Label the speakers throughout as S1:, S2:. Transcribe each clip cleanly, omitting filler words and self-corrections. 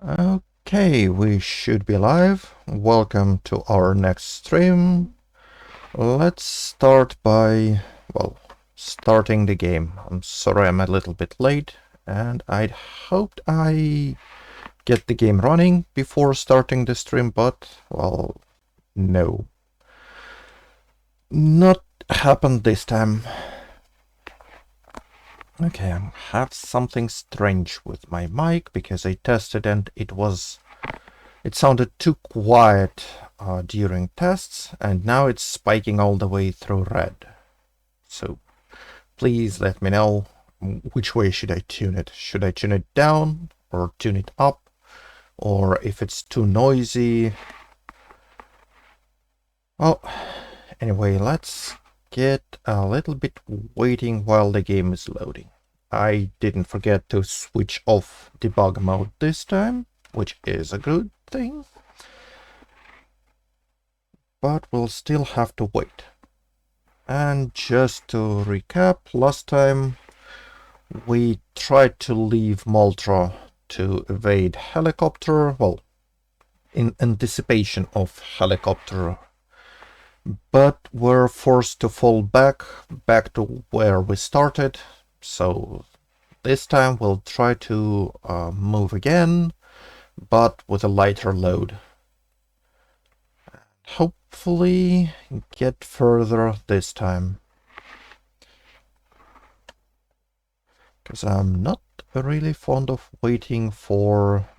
S1: Okay, we should be live. Welcome to our next stream. Let's start by, starting the game. I'm sorry I'm a little bit late, and I'd hoped I get the game running before starting the stream, but, well, no. Not happened this time. Okay, I have something strange with my mic because I tested and it sounded too quiet during tests, and now it's spiking all the way through red. So please let me know which way should I tune it. Should I tune it down or tune it up? Or if it's too noisy? Well, anyway, let's get a little bit waiting while the game is loading. I didn't forget to switch off debug mode this time, which is a good thing. But we'll still have to wait. And just to recap, last time we tried to leave Moltra to evade helicopter, well, in anticipation of helicopter, but were forced to fall back to where we started. So this time we'll try to move again, but with a lighter load. Hopefully get further this time. Because I'm not really fond of waiting for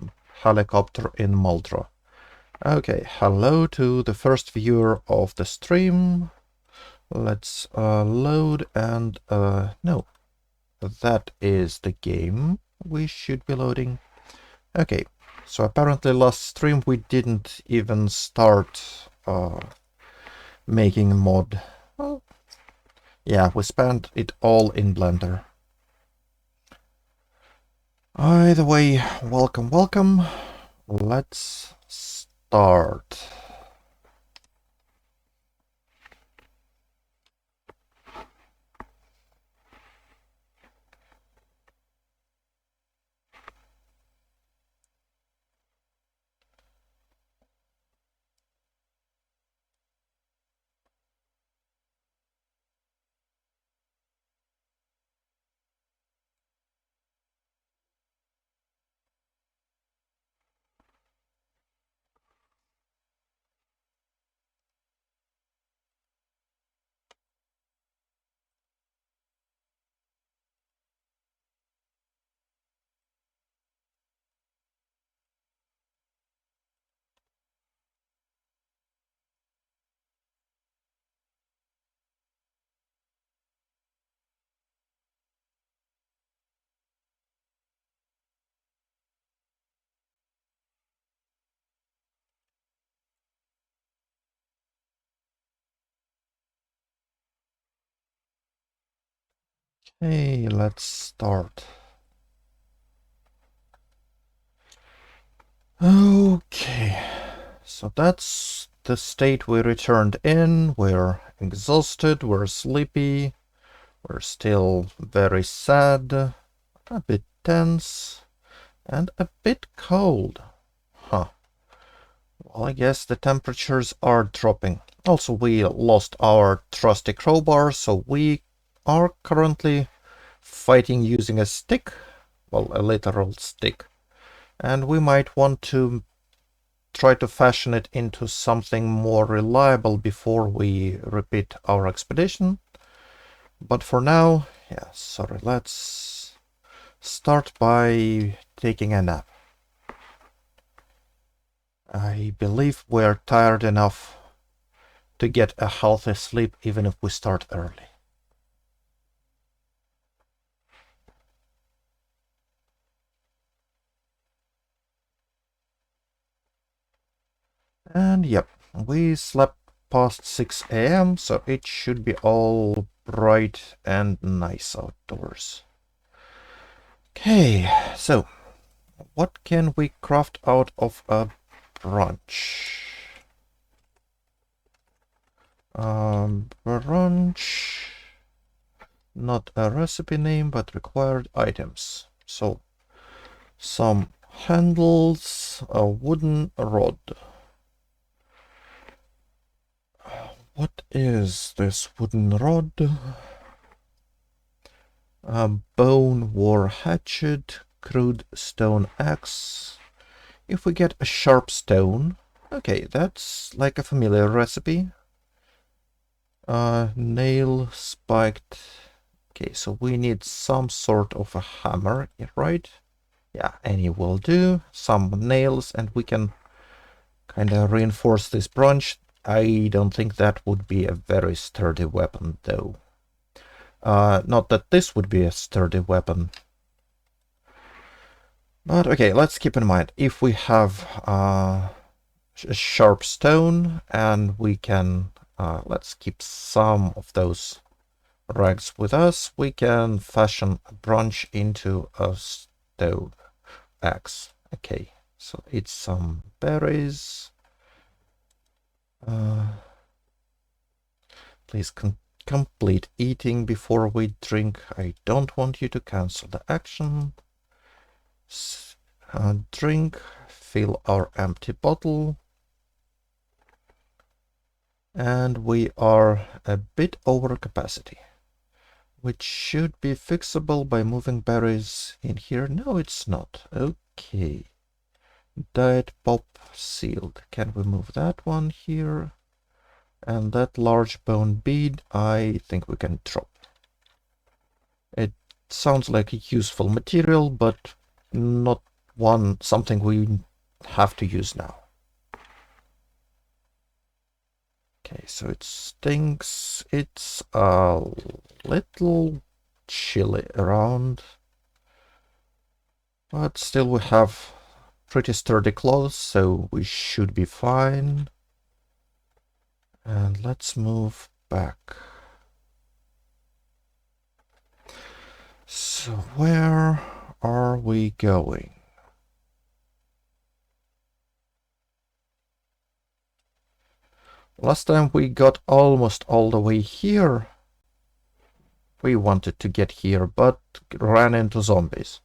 S1: helicopter in Moltra. Okay, hello to the first viewer of the stream. Let's load and no, that is the game we should be loading. Okay, so apparently last stream we didn't even start making mod. Well, yeah, we spent it all in Blender. Either way, welcome. Let's start. Hey, let's start. Okay, so that's the state we returned in. We're exhausted, we're sleepy, we're still very sad, a bit tense, and a bit cold. Huh. Well, I guess the temperatures are dropping. Also, we lost our trusty crowbar, so we are currently fighting using a stick. Well, a literal stick. And we might want to try to fashion it into something more reliable before we repeat our expedition. But for now, yeah, sorry, let's start by taking a nap. I believe we're tired enough to get a healthy sleep even if we start early. And yep, we slept past 6 a.m., so it should be all bright and nice outdoors. Okay, so what can we craft out of a brunch? Brunch, not a recipe name, but required items. So some handles a wooden rod. What is this wooden rod? A bone war hatchet, crude stone axe. If we get a sharp stone, okay, that's like a familiar recipe. Nail spiked. Okay, so we need some sort of a hammer, right? Yeah, any will do. Some nails, and we can kind of reinforce this branch. I don't think that would be a very sturdy weapon, though. Not that this would be a sturdy weapon. But okay, let's keep in mind, if we have a sharp stone, and we can, let's keep some of those rags with us, we can fashion a branch into a stone axe. Okay, so eat some berries. Please complete eating before we drink. I don't want you to cancel the action. Drink, fill our empty bottle. And we are a bit over capacity, which should be fixable by moving berries in here. No, it's not. Okay. Diet pop sealed. Can we move that one here? And that large bone bead, I think we can drop. It sounds like a useful material, but not something we have to use now. Okay, so it stinks. It's a little chilly around, but still we have pretty sturdy clothes, so we should be fine. And let's move back. So where are we going? Last time we got almost all the way here. We wanted to get here, but ran into zombies.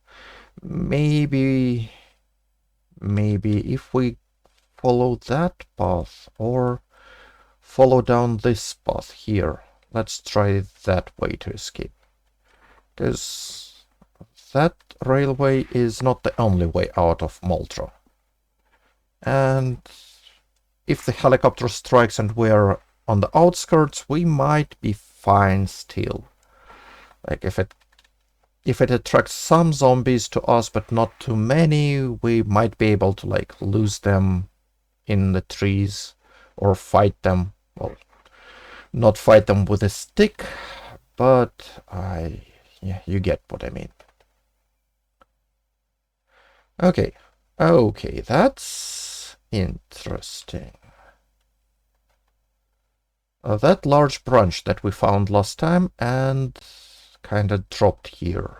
S1: Maybe if we follow that path or follow down this path here. Let's try that way to escape. Because that railway is not the only way out of Moltro. And if the helicopter strikes and we're on the outskirts, we might be fine still. Like if it attracts some zombies to us, but not too many, we might be able to like lose them in the trees or fight them. Well, not fight them with a stick, but yeah, you get what I mean. Okay, that's interesting. That large branch that we found last time and kind of dropped here.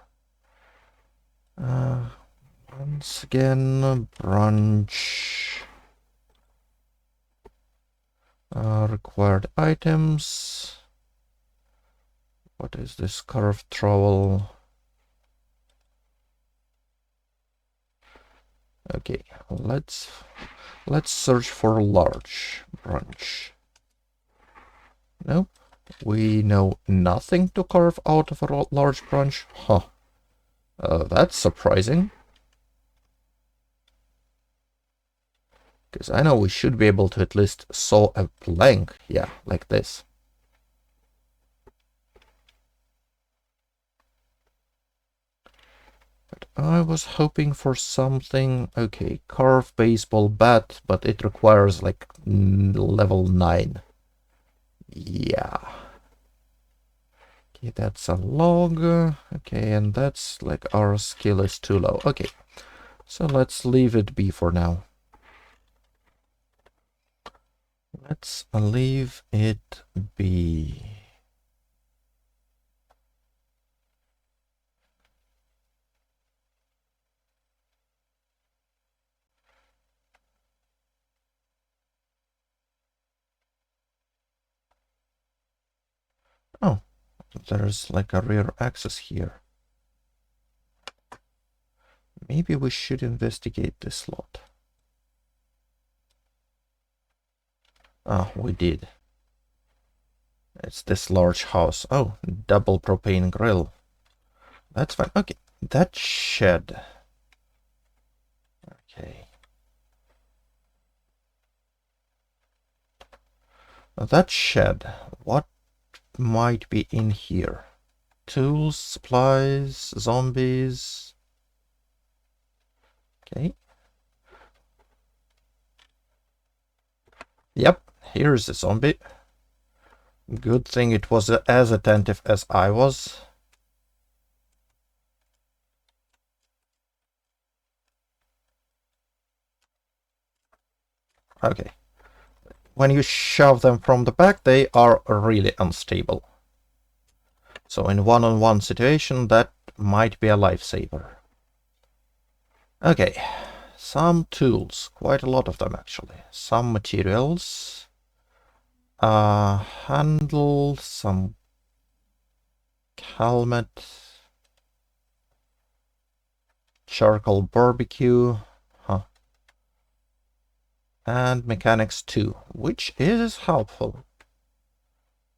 S1: Once again, branch. Required items. What is this carved trowel? Okay, let's search for large branch. Nope, we know nothing to carve out of a large branch. Huh. That's surprising. Because I know we should be able to at least saw a plank. Yeah, like this. But I was hoping for something. Okay, carve baseball bat, but it requires like level 9. Yeah. Okay, that's a log. Okay, and that's like our skill is too low. Okay, so let's leave it be for now. Let's leave it be. Oh, there's like a rear access here. Maybe we should investigate this lot. Ah, we did. It's this large house. Oh, double propane grill. That's fine. Okay, that shed. Okay. That shed. What might be in here? Tools, supplies, zombies. Okay. Yep, here's a zombie. Good thing it was as attentive as I was. Okay. When you shove them from the back, they are really unstable. So in one-on-one situation, that might be a lifesaver. Okay, some tools, quite a lot of them actually. Some materials, handle, some helmet, charcoal barbecue, and mechanics 2, which is helpful.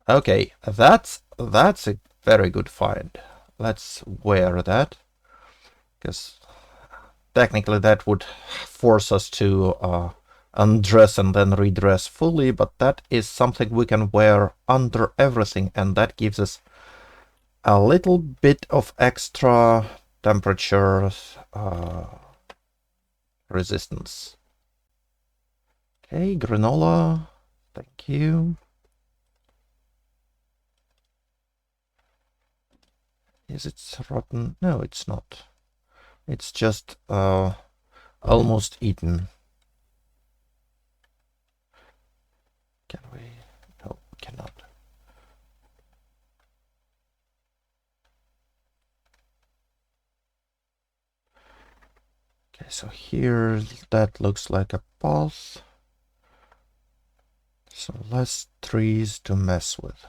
S1: Okay, that's a very good find. Let's wear that, because technically that would force us to undress and then redress fully, but that is something we can wear under everything, and that gives us a little bit of extra temperature resistance. Okay, granola, thank you. Is it rotten? No, it's not. It's just almost eaten. Can we? No, we cannot. Okay, so here that looks like a path. So less trees to mess with.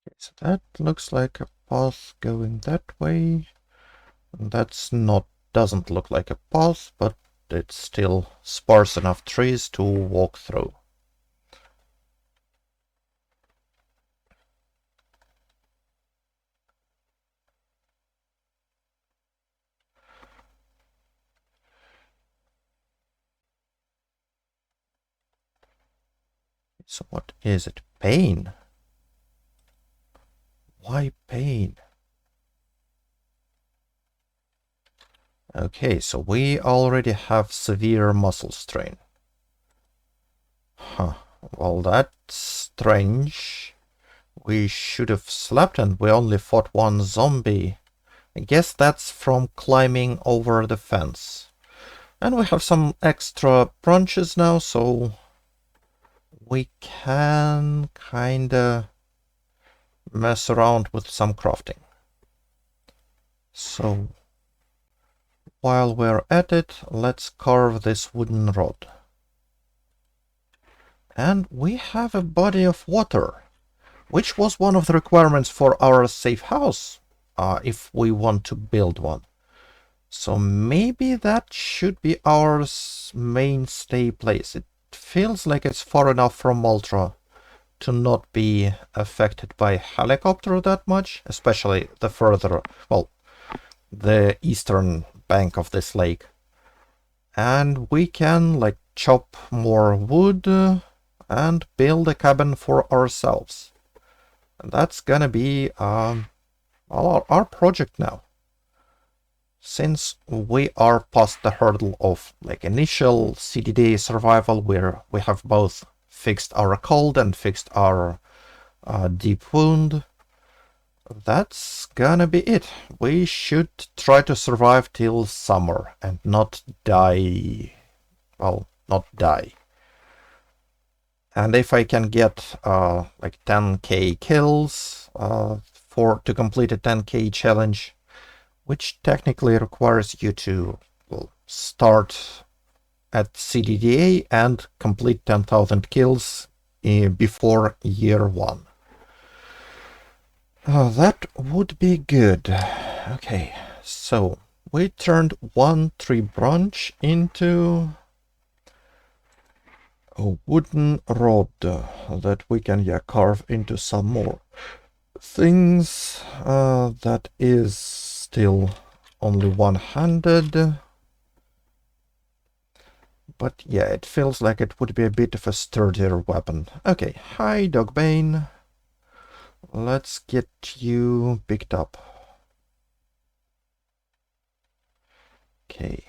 S1: Okay, so that looks like a path going that way. That's not, doesn't look like a path, but it's still sparse enough trees to walk through. So what is it? Pain? Why pain? Okay, so we already have severe muscle strain. Huh. Well, that's strange. We should have slept and we only fought one zombie. I guess that's from climbing over the fence. And we have some extra branches now, so we can kinda mess around with some crafting. So while we're at it, let's carve this wooden rod. And we have a body of water, which was one of the requirements for our safe house, if we want to build one. So maybe that should be our mainstay place. It feels like it's far enough from Ultra to not be affected by helicopter that much, especially the further, well, the eastern bank of this lake. And we can like chop more wood and build a cabin for ourselves. And that's gonna be our project now. Since we are past the hurdle of like initial CDDA survival, where we have both fixed our cold and fixed our deep wound, that's gonna be it. We should try to survive till summer and not die. Well, not die. And if I can get like 10k kills to complete a 10k challenge, which technically requires you to start at CDDA and complete 10,000 kills before year 1. That would be good. Okay, so we turned one tree branch into a wooden rod that we can carve into some more things. That is still only one-handed, but yeah, it feels like it would be a bit of a sturdier weapon. Okay, hi Dogbane. Let's get you picked up. Okay.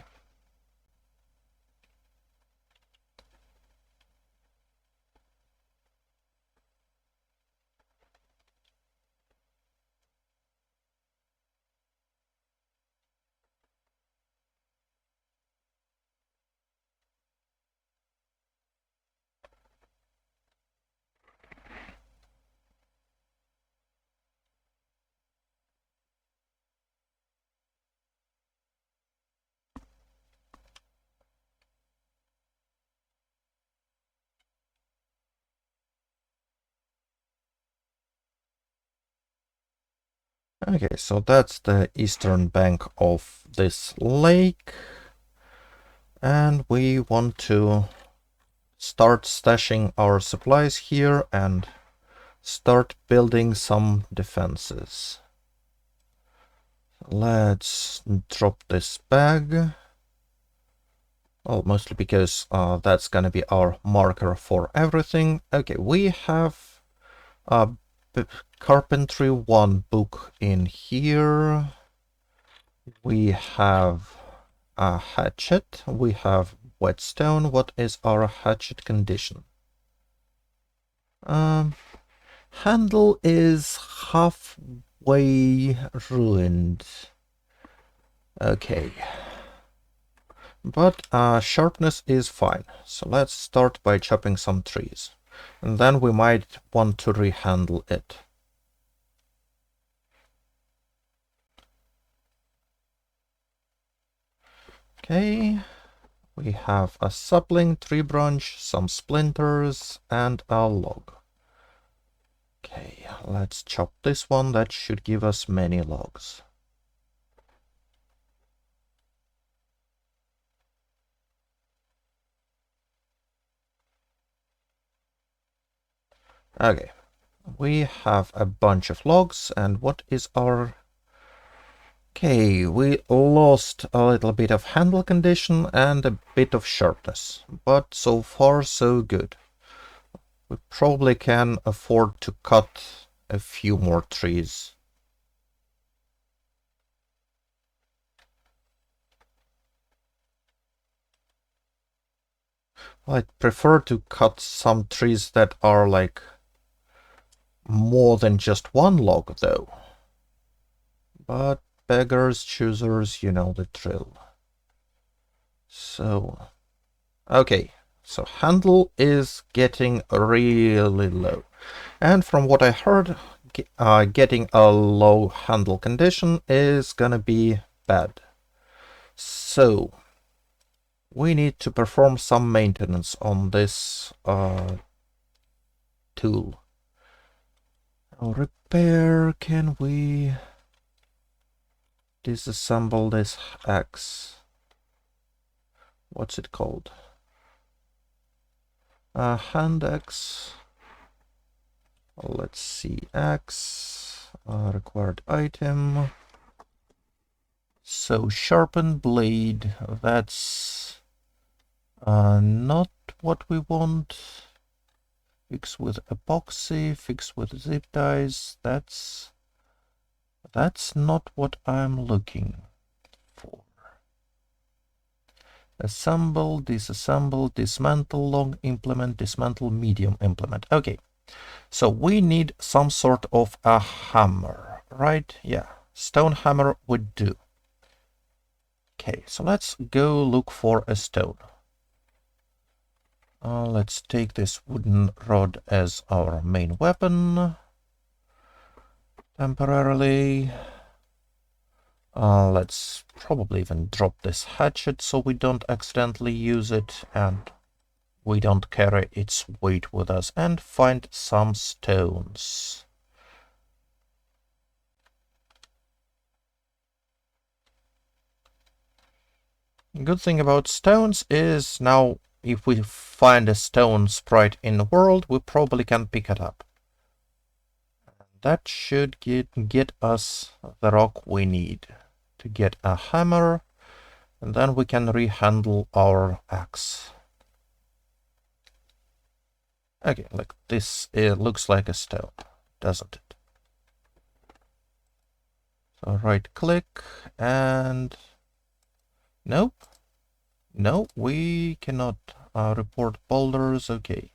S1: Okay, so that's the eastern bank of this lake. And we want to start stashing our supplies here and start building some defenses. Let's drop this bag. Well, mostly because that's gonna be our marker for everything. Okay, we have a Carpentry 1 book in here. We have a hatchet. We have whetstone. What is our hatchet condition? Handle is halfway ruined. Okay. But sharpness is fine. So let's start by chopping some trees. And then we might want to rehandle it. Okay. We have a sapling, tree branch, some splinters, and a log. Okay, let's chop this one. That should give us many logs. Okay, we have a bunch of logs, and what is our... Okay, we lost a little bit of handle condition and a bit of sharpness, but so far so good. We probably can afford to cut a few more trees. I'd prefer to cut some trees that are like more than just one log though. But beggars, choosers, you know the drill. So, okay, so handle is getting really low. And from what I heard, getting a low handle condition is gonna be bad. So, we need to perform some maintenance on this tool. Now repair, can we disassemble this axe? What's it called? A hand axe. Let's see, axe, required item. So sharpened blade, that's not what we want. Fix with epoxy, fix with zip ties, that's not what I'm looking for. Assemble, disassemble, dismantle, long implement, dismantle, medium implement. Okay, so we need some sort of a hammer, right? Yeah, stone hammer would do. Okay, so let's go look for a stone. Let's take this wooden rod as our main weapon temporarily. Let's probably even drop this hatchet so we don't accidentally use it and we don't carry its weight with us, and find some stones. Good thing about stones is now if we find a stone sprite in the world, we probably can pick it up. That should get us the rock we need to get a hammer, and then we can rehandle our axe. Okay, like this, it looks like a stone, doesn't it? So right click and nope. No, we cannot report boulders. Okay.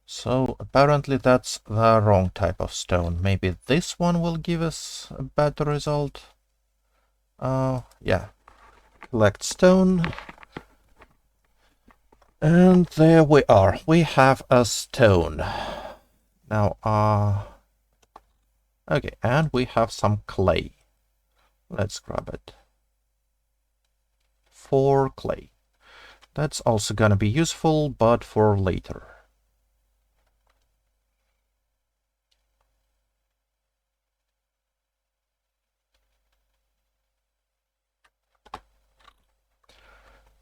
S1: So apparently that's the wrong type of stone. Maybe this one will give us a better result. Yeah. Collect stone. And there we are. We have a stone. Now, okay, and we have some clay. Let's grab it. 4 clay. That's also gonna be useful, but for later.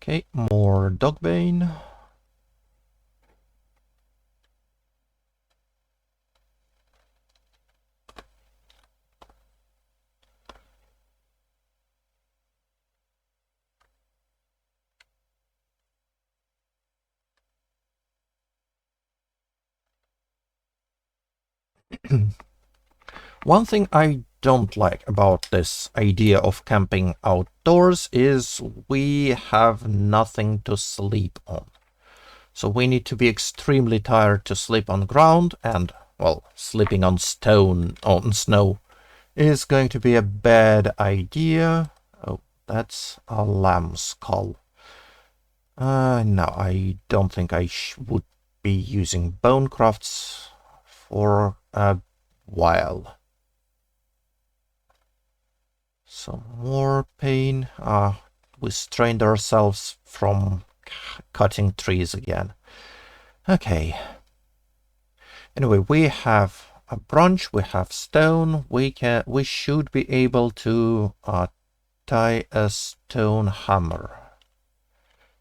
S1: Okay, more dogbane. One thing I don't like about this idea of camping outdoors is we have nothing to sleep on. So we need to be extremely tired to sleep on ground, and, well, sleeping on snow is going to be a bad idea. Oh, that's a lamb skull. No, I don't think I would be using bone crafts for a while. Some more pain. We strained ourselves from cutting trees again. Okay. Anyway, we have a branch, we have stone. We should be able to tie a stone hammer.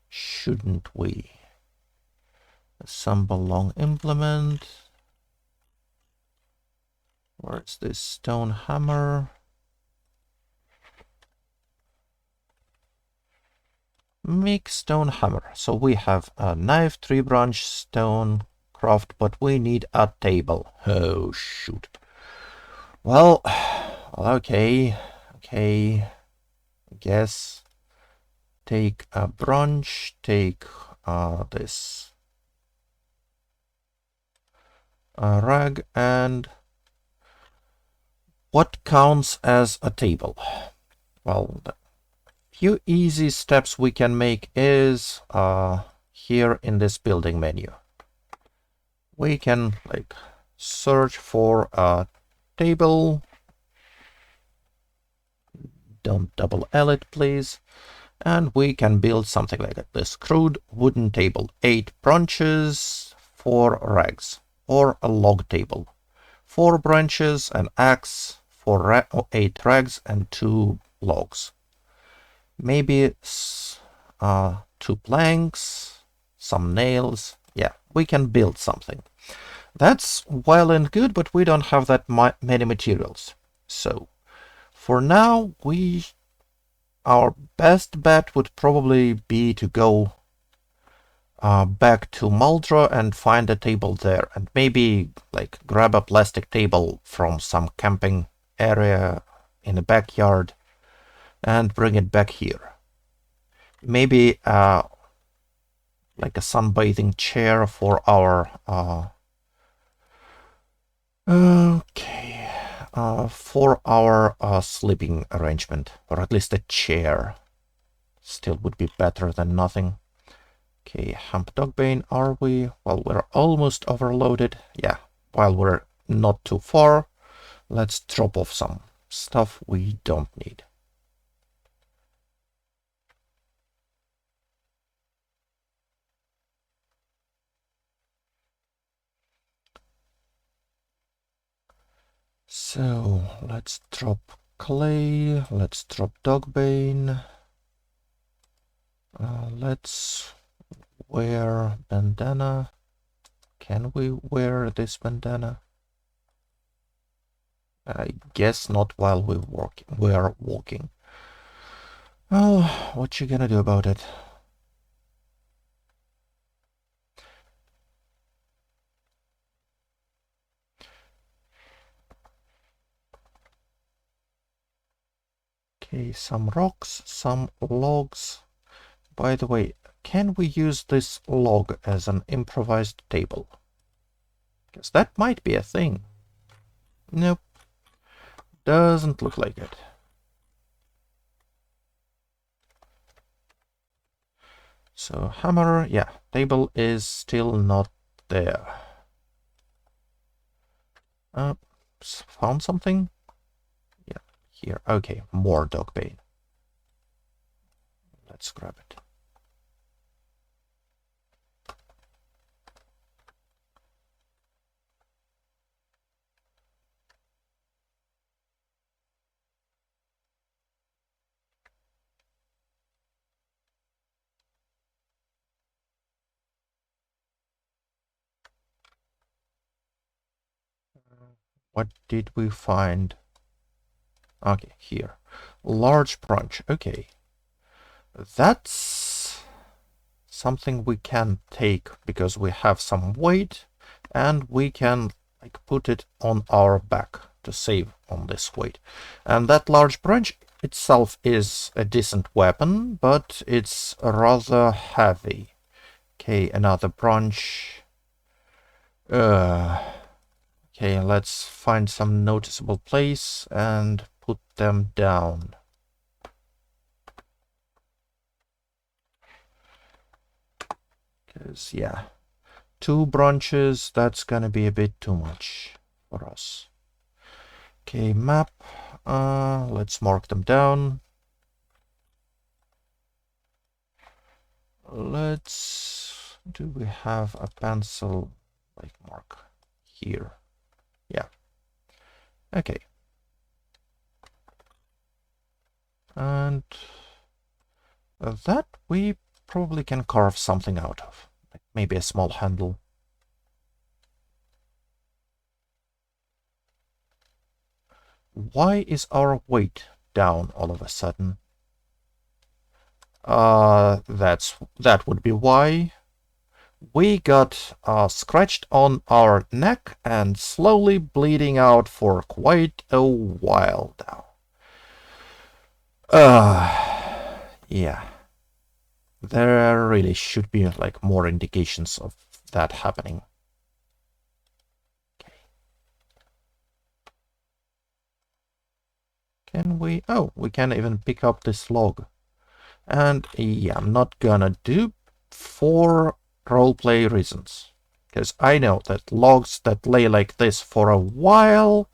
S1: Shouldn't we? Assemble long implement. Where's this stone hammer? Make stone hammer. So we have a knife, tree branch, stone, craft, but we need a table. Oh, shoot. Well, okay. I guess take a branch, take this rag, and what counts as a table? Well, the few easy steps we can make is here in this building menu. We can search for a table. Don't double L it, please. And we can build something like this crude wooden table. 8 branches, 4 rags. or a log table. 4 branches, an axe, 8 rags, and 2 logs. Maybe 2 planks, some nails. Yeah, we can build something. That's well and good, but we don't have that many materials. So, for now, our best bet would probably be to go back to Muldra and find a table there, and maybe like grab a plastic table from some camping area in the backyard and bring it back here. Maybe like a sunbathing chair for our sleeping arrangement, or at least a chair. Still would be better than nothing. Okay, hemp dogbane, are we? Well, we're almost overloaded. Yeah, while we're not too far, let's drop off some stuff we don't need. So, let's drop clay, let's drop dogbane. Let's wear bandana. Can we wear this bandana? I guess not while we are walking. Well, what you gonna do about it? Okay, some rocks, some logs. By the way, can we use this log as an improvised table? Because that might be a thing. Nope. Doesn't look like it. So hammer, yeah, table is still not there. Found something? Yeah, here. Okay, more dogbane. Let's grab it. What did we find? Okay, here. Large branch. Okay. That's something we can take because we have some weight and we can like put it on our back to save on this weight. And that large branch itself is a decent weapon, but it's rather heavy. Okay, another branch. Okay, let's find some noticeable place and put them down. Because, yeah, 2 branches, that's gonna be a bit too much for us. Okay, map. Let's mark them down. Do we have a pencil like mark here? Yeah. Okay. And that we probably can carve something out of. Like maybe a small handle. Why is our weight down all of a sudden? That would be why. We got scratched on our neck and slowly bleeding out for quite a while now. Yeah. There really should be like more indications of that happening. Okay. Can we? Oh, we can even pick up this log. And yeah, I'm not gonna do for roleplay reasons. Because I know that logs that lay like this for a while,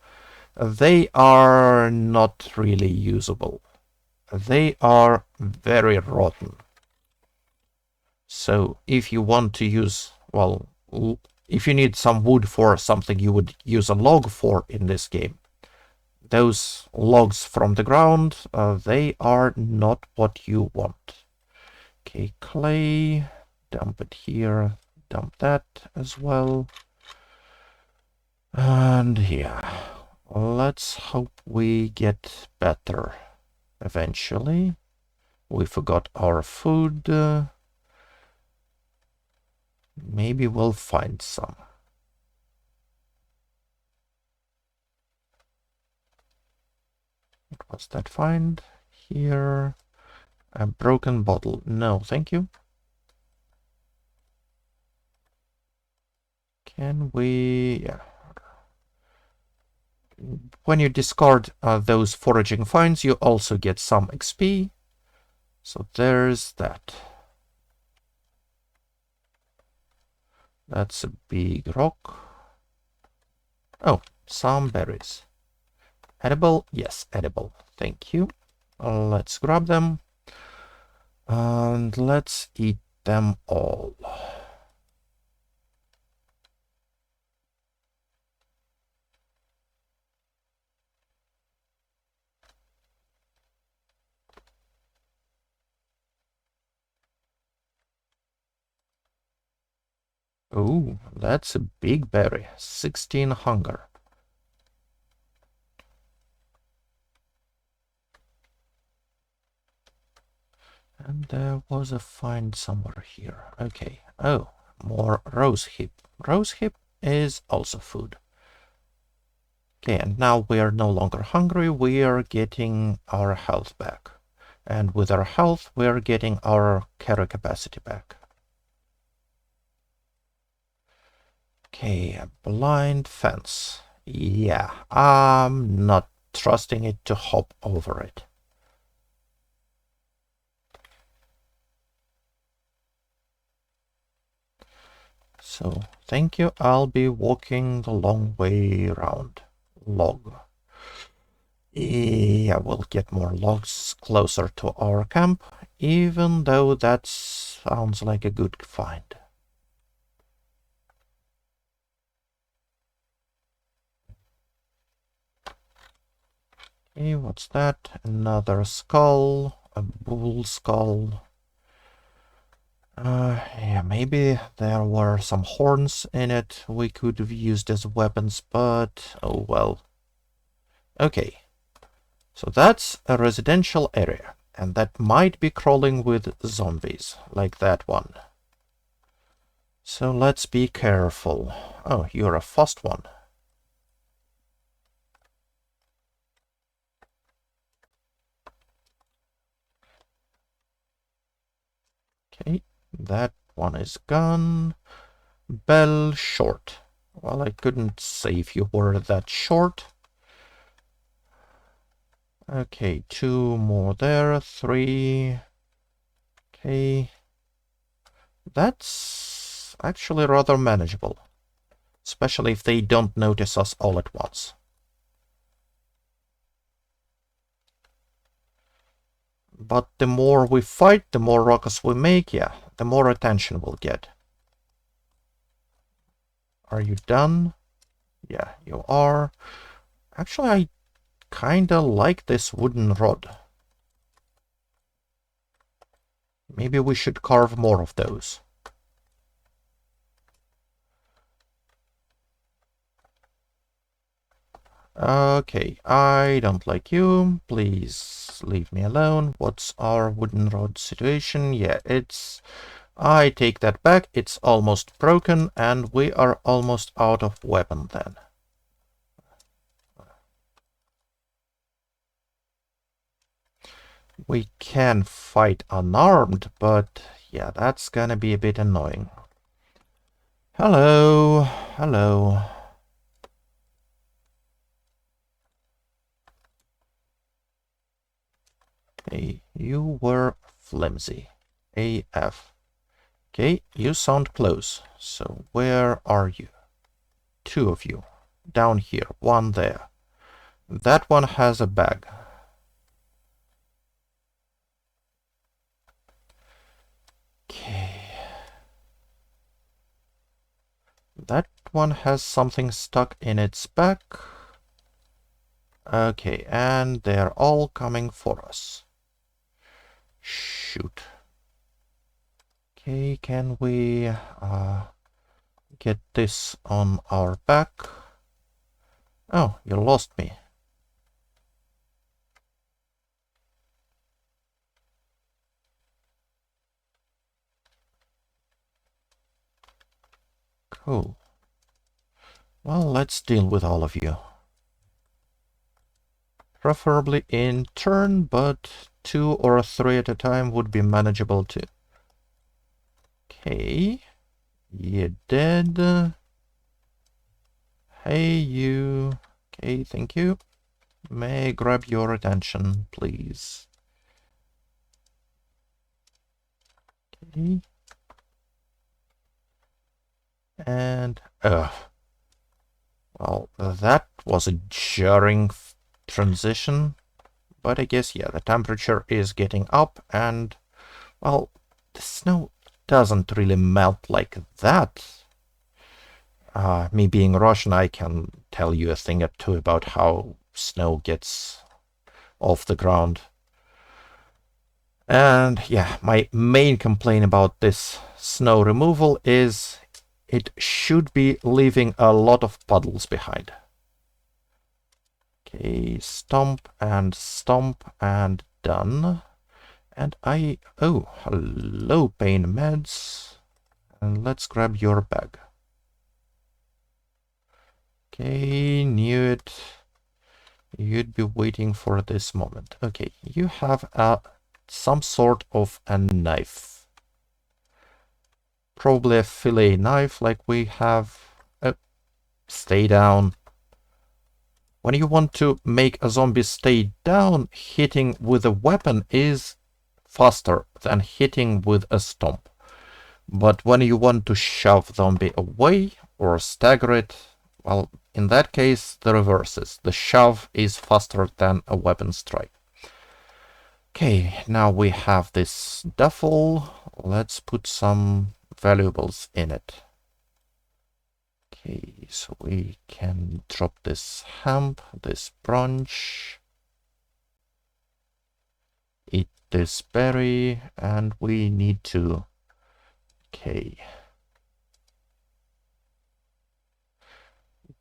S1: they are not really usable. They are very rotten. So if you want to use, well, if you need some wood for something you would use a log for in this game, those logs from the ground, they are not what you want. Okay, clay, dump it here, dump that as well. And yeah, let's hope we get better eventually. We forgot our food. Maybe we'll find some. What was that find? Here. A broken bottle. No, thank you. Can we... Yeah. When you discard those foraging finds, you also get some XP. So there's that. That's a big rock. Oh, some berries. Edible? Yes, edible. Thank you. Let's grab them. And let's eat them all. Oh, that's a big berry. 16 hunger. And there was a find somewhere here. Okay. Oh, more rose hip. Rose hip is also food. Okay, and now we are no longer hungry. We are getting our health back. And with our health, we are getting our carry capacity back. Okay, a blind fence. Yeah, I'm not trusting it to hop over it. So, thank you. I'll be walking the long way around. Log. Yeah, we'll get more logs closer to our camp, even though that sounds like a good find. Okay, what's that? Another skull, a bull skull. Yeah, maybe there were some horns in it we could have used as weapons, but oh well. Okay, so that's a residential area, and that might be crawling with zombies, like that one. So let's be careful. Oh, you're a fast one. Okay, that one is gone. Bell short. Well, I couldn't say if you were that short. Okay, 2 more there, 3. Okay. That's actually rather manageable. Especially if they don't notice us all at once. But the more we fight, the more rockets we make, yeah, the more attention we'll get. Are you done? Yeah, you are. Actually, I kinda like this wooden rod. Maybe we should carve more of those. Okay, I don't like you. Please leave me alone. What's our wooden rod situation? Yeah, it's... I take that back. It's almost broken, and we are almost out of weapon then. We can fight unarmed, but yeah, that's gonna be a bit annoying. Hello, hello. Hey, you were flimsy. AF. Okay, you sound close. So where are you? 2 of you. Down here, 1 there. That one has a bag. Okay. That one has something stuck in its back. Okay, and they're all coming for us. Shoot. Okay, can we get this on our back? Oh, you lost me. Cool. Well, let's deal with all of you. Preferably in turn, but 2 or 3 at a time would be manageable too. Okay, you're dead. Hey, you. Okay, thank you. May I grab your attention, please? Okay. And, well, that was a jarring transition, but I guess, yeah, the temperature is getting up, and, well, the snow doesn't really melt like that. Me being Russian, I can tell you a thing or two about how snow gets off the ground. And yeah, my main complaint about this snow removal is it should be leaving a lot of puddles behind. Okay, stomp and done. And oh, hello, pain meds. And let's grab your bag. Okay, knew it. You'd be waiting for this moment. Okay, you have some sort of a knife. Probably a fillet knife like we have. Stay down. When you want to make a zombie stay down, hitting with a weapon is faster than hitting with a stomp. But when you want to shove zombie away or stagger it, well, in that case, the reverse is. The shove is faster than a weapon strike. Okay, now we have this duffel. Let's put some valuables in it. Okay, so we can drop this hemp, this branch, eat this berry, and we need to... Okay.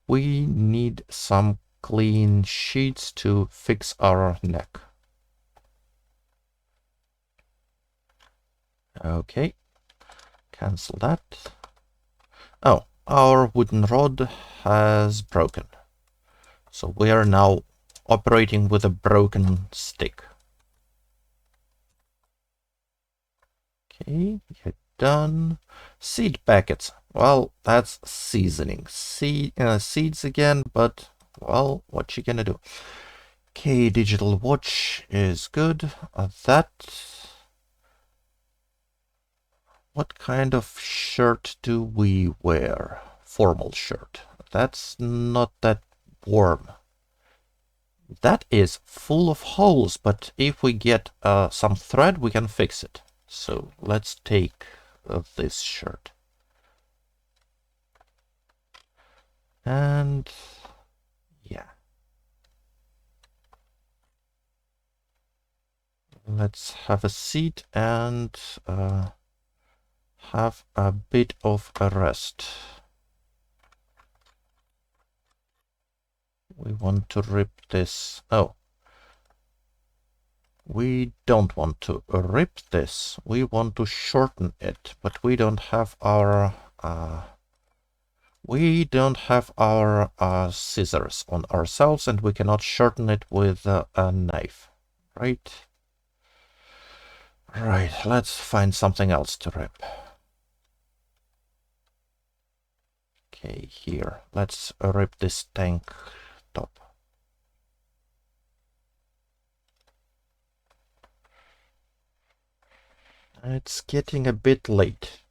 S1: We need some clean sheets to fix our neck. Okay, cancel that. Oh, our wooden rod has broken. So we are now operating with a broken stick. Okay, you're done. Seed packets. Well, that's seasoning. Seeds again, but, well, what you gonna do? Okay, digital watch is good. What kind of shirt do we wear? Formal shirt. That's not that warm. That is full of holes, but if we get some thread, we can fix it. So let's take this shirt. And yeah. Let's have a seat and have a bit of a rest. We want to rip this. Oh. We don't want to rip this. We want to shorten it, but we don't have our scissors on ourselves, and we cannot shorten it with a knife, right? Right, let's find something else to rip. Okay, here, let's rip this tank top. It's getting a bit late.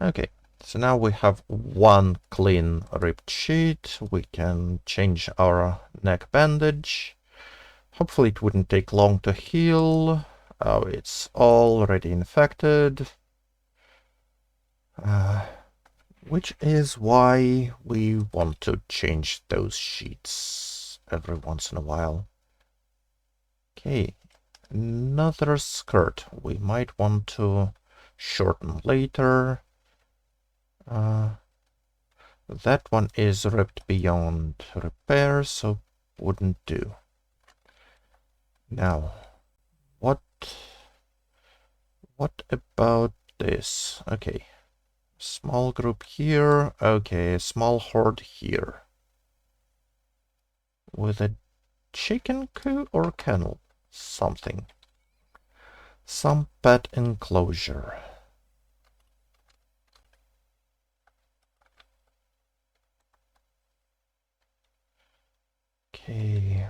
S1: Okay, so now we have one clean ripped sheet. We can change our neck bandage. Hopefully it wouldn't take long to heal. Oh, it's already infected. Which is why we want to change those sheets every once in a while. Okay, another skirt. We might want to shorten later. That one is ripped beyond repair, so wouldn't do. Now, what about this? Okay, small group here. Okay, small horde here. With a chicken coop or kennel? Something. Some pet enclosure. Okay.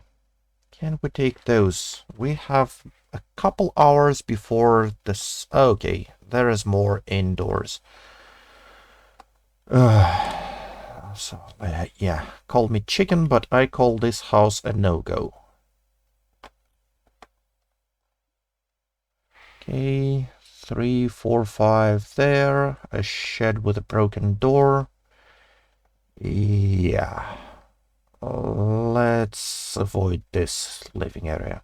S1: Can we take those? We have a couple hours before this. Okay, there is more indoors. Yeah, call me chicken, but I call this house a no-go. Okay, 3, 4, 5 there. A shed with a broken door. Yeah. Let's avoid this living area.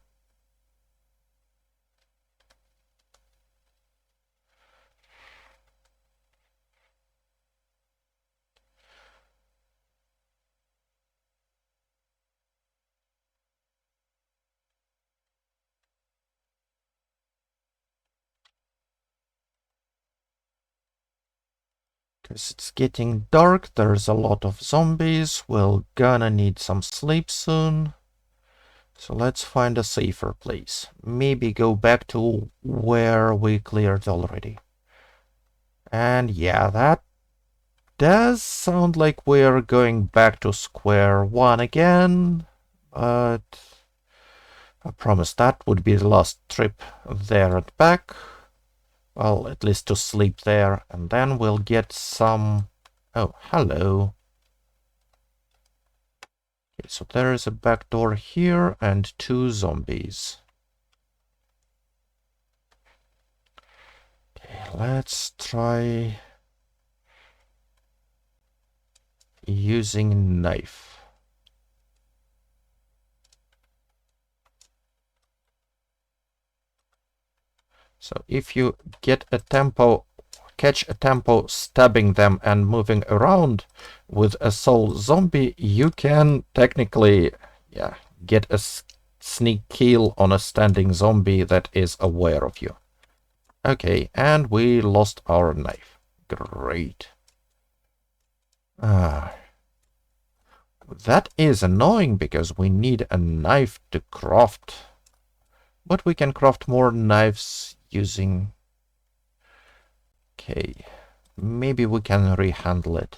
S1: Because it's getting dark, there's a lot of zombies. We're gonna need some sleep soon. So let's find a safer place. Maybe go back to where we cleared already. And yeah, that does sound like we're going back to square one again. But I promise that would be the last trip there and back. Well, at least to sleep there. And then we'll get some... Oh, hello. Okay, so there is a back door here and 2 zombies. Okay, let's try using knife. So if you get a tempo, catch a tempo stabbing them and moving around with a soul zombie, you can technically, yeah, get a sneak kill on a standing zombie that is aware of you. Okay, and we lost our knife. Great. That is annoying because we need a knife to craft. But we can craft more knives using... Okay, maybe we can rehandle it.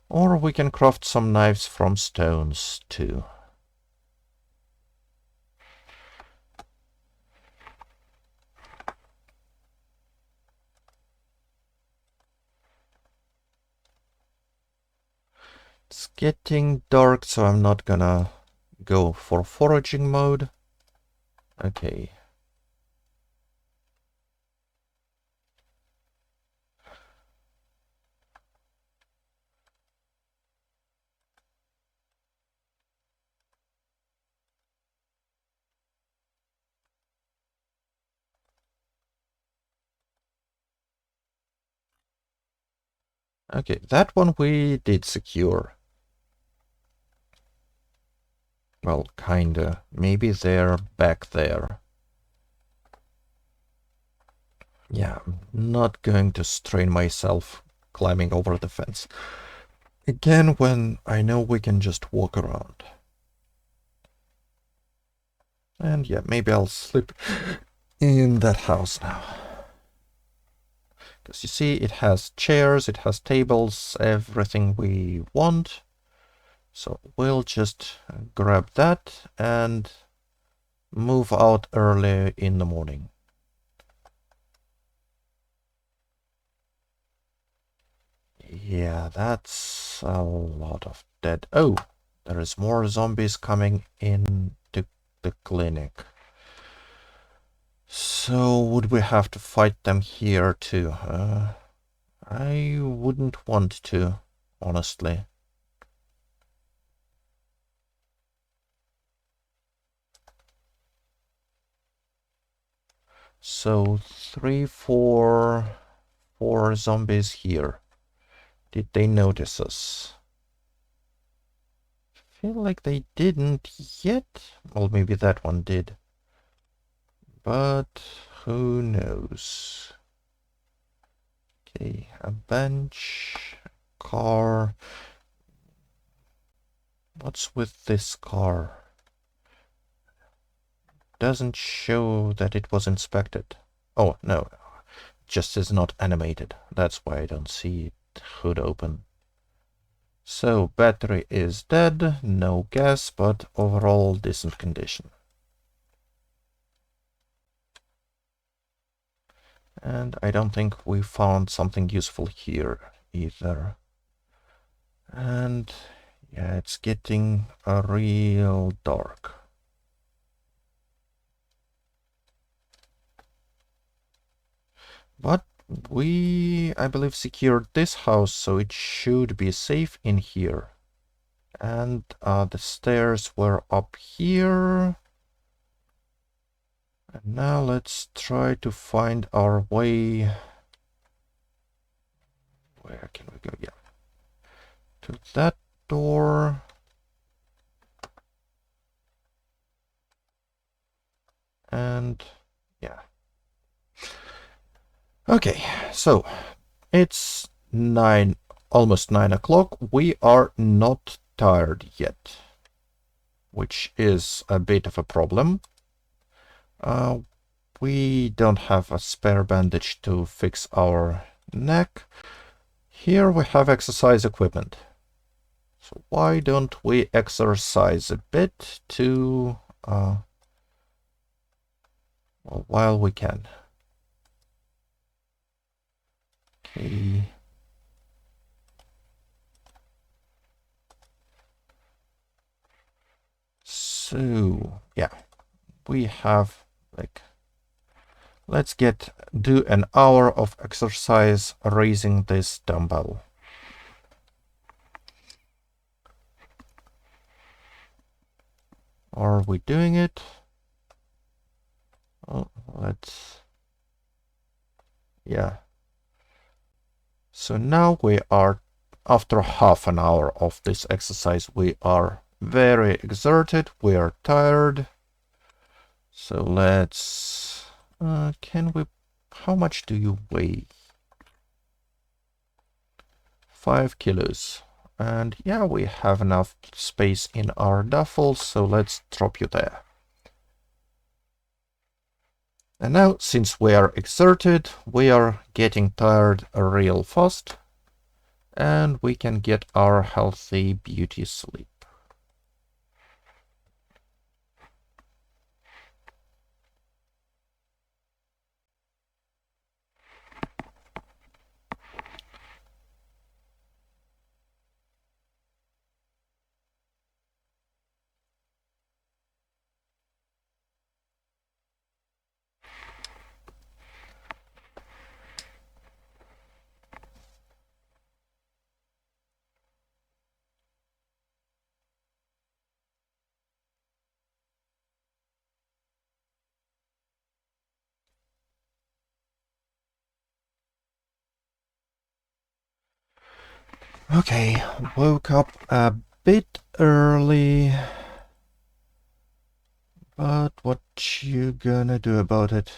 S1: Or we can craft some knives from stones too. It's getting dark, so I'm not gonna go for foraging mode. Okay. Okay, that one we did secure. Well, kinda. Maybe they're back there. Yeah, I'm not going to strain myself climbing over the fence. Again, when I know we can just walk around. And yeah, maybe I'll sleep in that house now. Because you see, it has chairs, it has tables, everything we want. So we'll just grab that and move out early in the morning. Yeah, that's a lot of dead. Oh, there is more zombies coming in to the clinic. So would we have to fight them here too? I wouldn't want to, honestly. So 3, 4, 4 zombies here. Did they notice us? Feel like they didn't yet. Well, maybe that one did. But who knows? Okay, a bench, car. What's with this car? Doesn't show that it was inspected. Oh, no. Just is not animated. That's why I don't see it. Hood open. So, battery is dead, no gas, but overall decent condition. And I don't think we found something useful here either. And yeah, it's getting real dark. But we, I believe, secured this house, so it should be safe in here. And the stairs were up here. And now let's try to find our way. Where can we go? Yeah. To that door. And yeah. Okay, so it's almost 9 o'clock. We are not tired yet, which is a bit of a problem. We don't have a spare bandage to fix our neck. Here we have exercise equipment. So why don't we exercise a bit to, well, while we can. Okay. So, yeah, we have, like, let's do an hour of exercise raising this dumbbell. Are we doing it? Oh, yeah. So now we are, after half an hour of this exercise, we are very exerted, we are tired. So let's, how much do you weigh? 5 kilos. And yeah, we have enough space in our duffel, so let's drop you there. And now, since we are exerted, we are getting tired real fast, and we can get our healthy beauty sleep. Okay, woke up a bit early, but what you gonna do about it?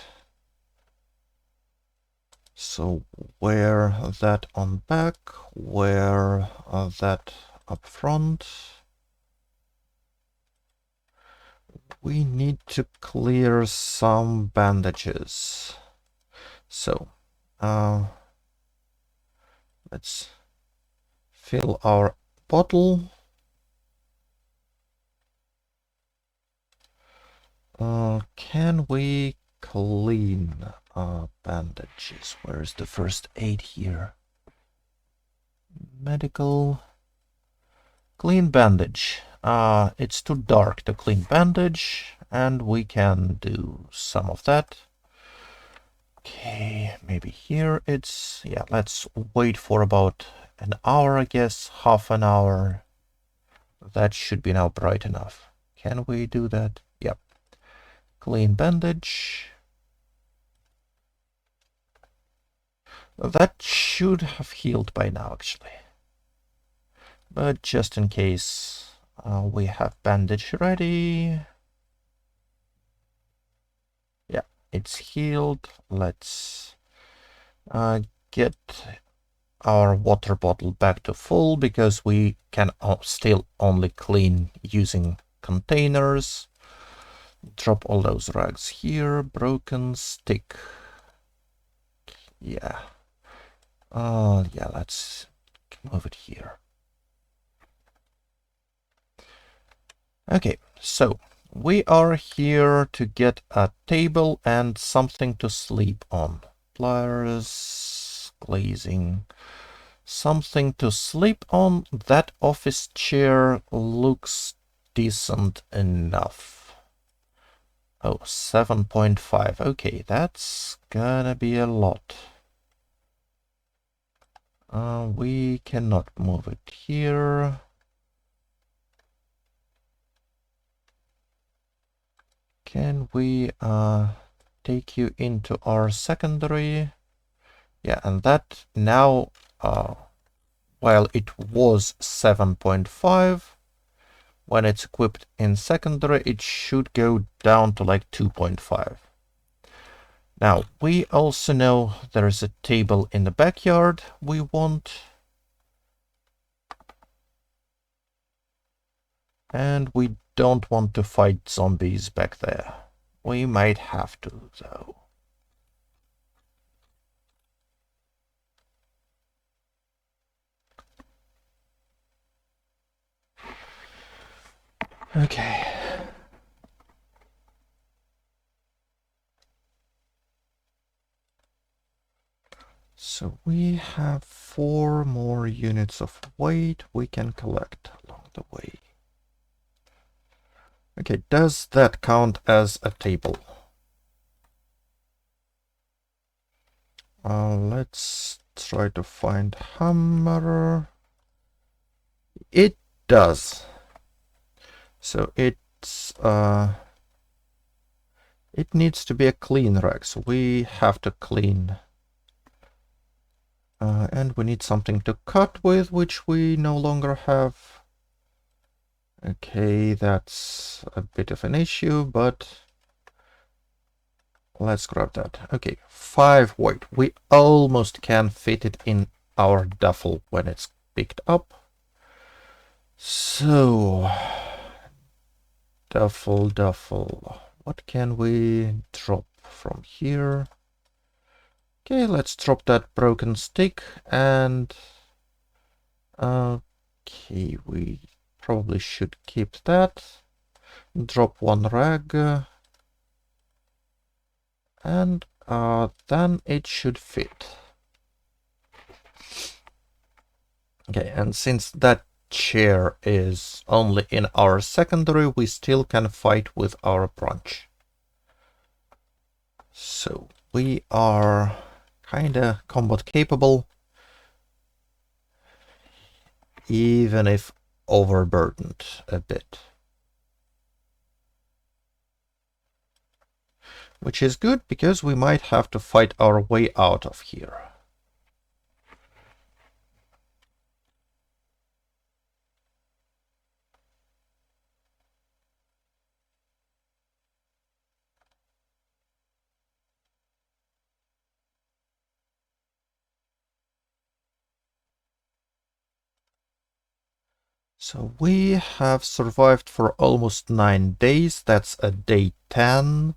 S1: So wear that on back, wear that up front. We need to clear some bandages. So, let's fill our bottle. Can we clean bandages? Where's the first aid here? Medical. Clean bandage. It's too dark to clean bandage, and we can do some of that. Okay, maybe here it's... yeah, let's wait for about an hour, I guess. Half an hour. That should be now bright enough. Can we do that? Yep. Clean bandage. That should have healed by now, actually. But just in case, we have bandage ready. Yeah, it's healed. Let's get our water bottle back to full, because we can still only clean using containers. Drop all those rags here. Broken stick. Yeah. Yeah, let's move it here. Okay, so we are here to get a table and something to sleep on. Pliers, glazing, something to sleep on. That office chair looks decent enough. Oh, 7.5. Okay, that's gonna be a lot. We cannot move it here. Can we take you into our secondary? Yeah, and that now, while it was 7.5, when it's equipped in secondary, it should go down to like 2.5. Now, we also know there is a table in the backyard we want. And we don't want to fight zombies back there. We might have to, though. Okay. So we have 4 more units of weight we can collect along the way. Okay, does that count as a table? Let's try to find hammer. It does. So it's it needs to be a clean rack, so we have to clean. And we need something to cut with, which we no longer have. Okay, that's a bit of an issue, but let's grab that. Okay, 5 weight. We almost can fit it in our duffel when it's picked up. So, duffel. What can we drop from here? Okay, let's drop that broken stick, and okay, we probably should keep that. Drop 1 rag, and then it should fit. Okay, and since that chair is only in our secondary, we still can fight with our branch. So we are kinda combat capable, even if overburdened a bit. Which is good, because we might have to fight our way out of here. So we have survived for almost 9 days. That's a day 10.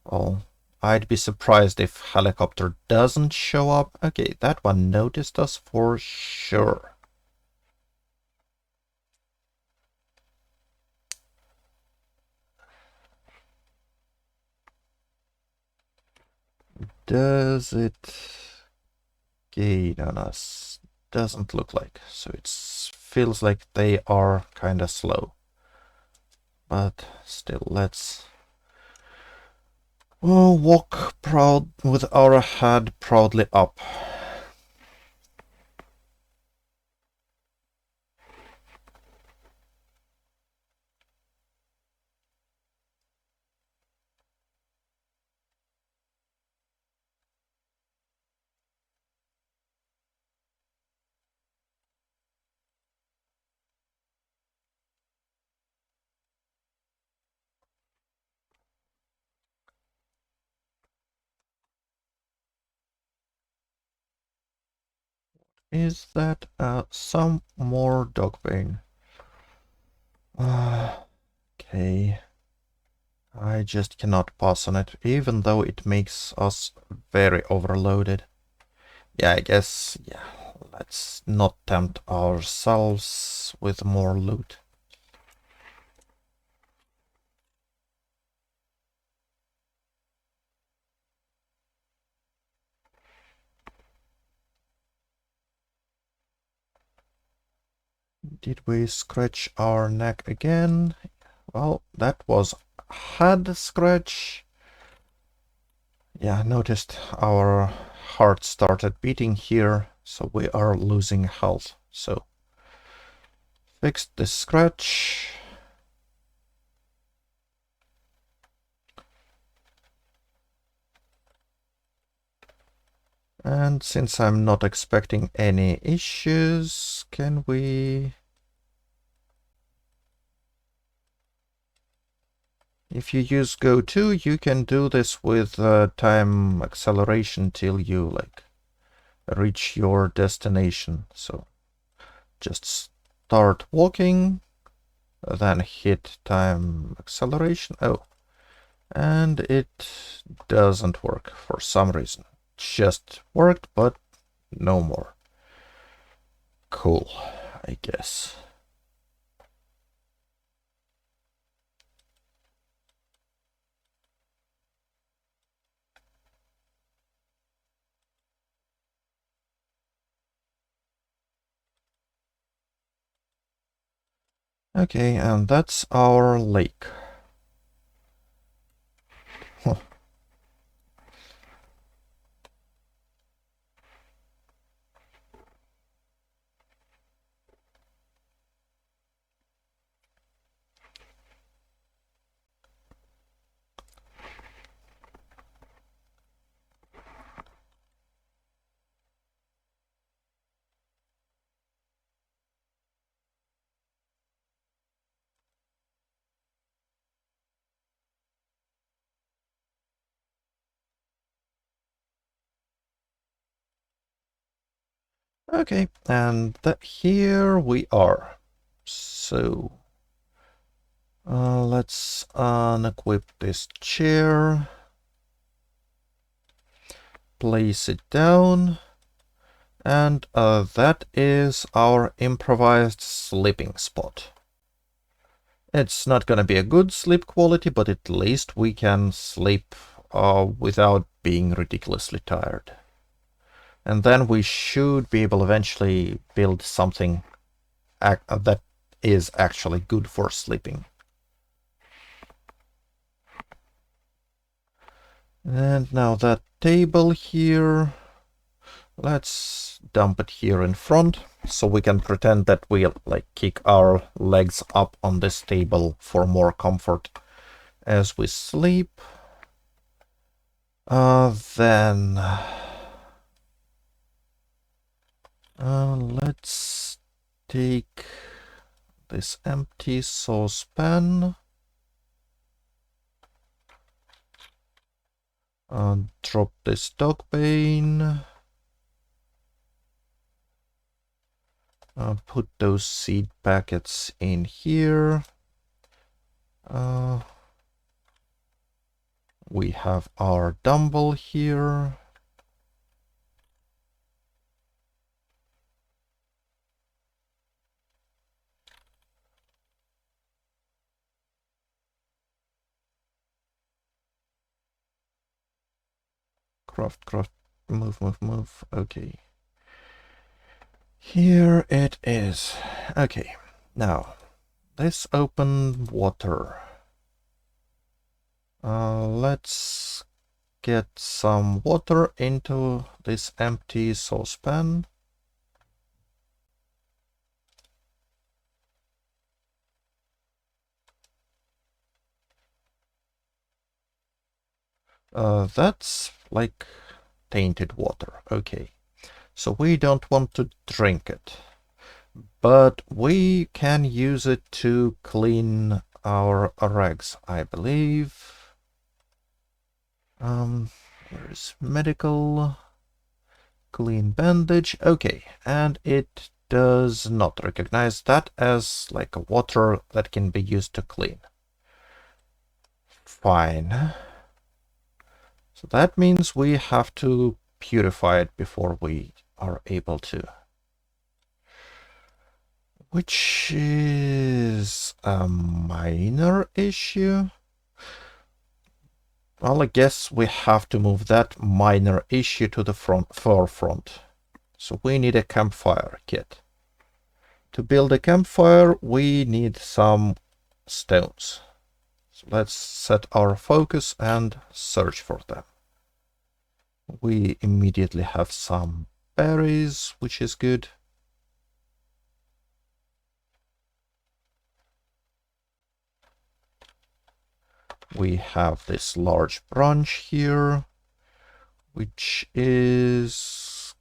S1: Oh, I'd be surprised if helicopter doesn't show up. Okay, that one noticed us for sure. Does it gain on us? Doesn't look like. So it feels like they are kind of slow. But still, let's walk proud with our head proudly up. Is that some more dog bane? Okay. I just cannot pass on it, even though it makes us very overloaded. Yeah, I guess, yeah, let's not tempt ourselves with more loot. Did we scratch our neck again? Well, that was head scratch. Yeah, noticed our heart started beating here, so we are losing health. So, fixed the scratch. And since I'm not expecting any issues, can we... If you use Go 2, you can do this with time acceleration till you like reach your destination. So just start walking, then hit time acceleration. Oh, and it doesn't work for some reason. Just worked, but no more. Cool, I guess. Okay, and that's our lake. Okay, and here we are. So let's unequip this chair, place it down, and that is our improvised sleeping spot. It's not gonna be a good sleep quality, but at least we can sleep without being ridiculously tired. And then we should be able eventually build something that is actually good for sleeping. And now that table here, let's dump it here in front so we can pretend that we like kick our legs up on this table for more comfort as we sleep. Then let's take this empty saucepan. Drop this dog bane. Put those seed packets in here. We have our dumbbell here. craft. Move. Okay. Here it is. Okay. Now, this open water. Let's get some water into this empty saucepan. That's like tainted water. Okay. So we don't want to drink it. But we can use it to clean our rags, I believe. Where's medical? Clean bandage. Okay, and it does not recognize that as like a water that can be used to clean. Fine. So that means we have to purify it before we are able to. Which is a minor issue. Well, I guess we have to move that minor issue to the forefront. So we need a campfire kit. To build a campfire, we need some stones. So let's set our focus and search for them. We immediately have some berries, which is good. We have this large branch here, which is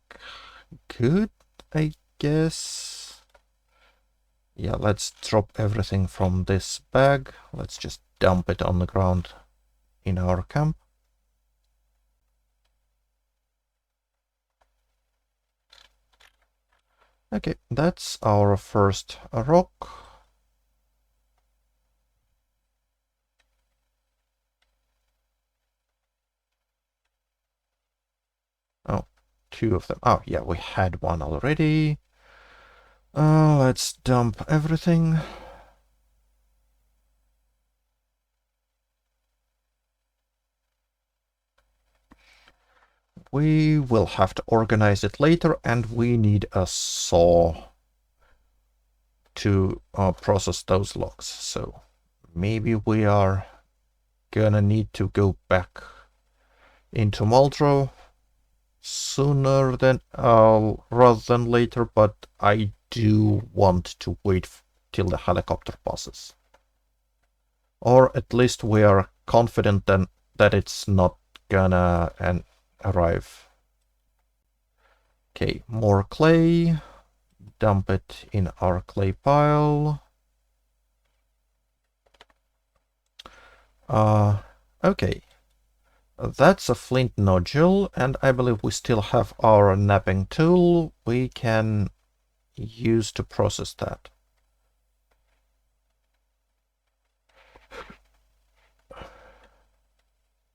S1: good, I guess. Yeah, let's drop everything from this bag. Let's just dump it on the ground in our camp. Okay, that's our first rock. Oh, two of them. Oh, yeah, we had one already. Let's dump everything. We will have to organize it later, and we need a saw to process those logs. So maybe we are gonna need to go back into Muldrow sooner than rather than later, but I do want to wait till the helicopter passes. Or at least we are confident then that it's not gonna arrive. Okay, more clay. Dump it in our clay pile. Okay. That's a flint nodule, and I believe we still have our knapping tool we can use to process that.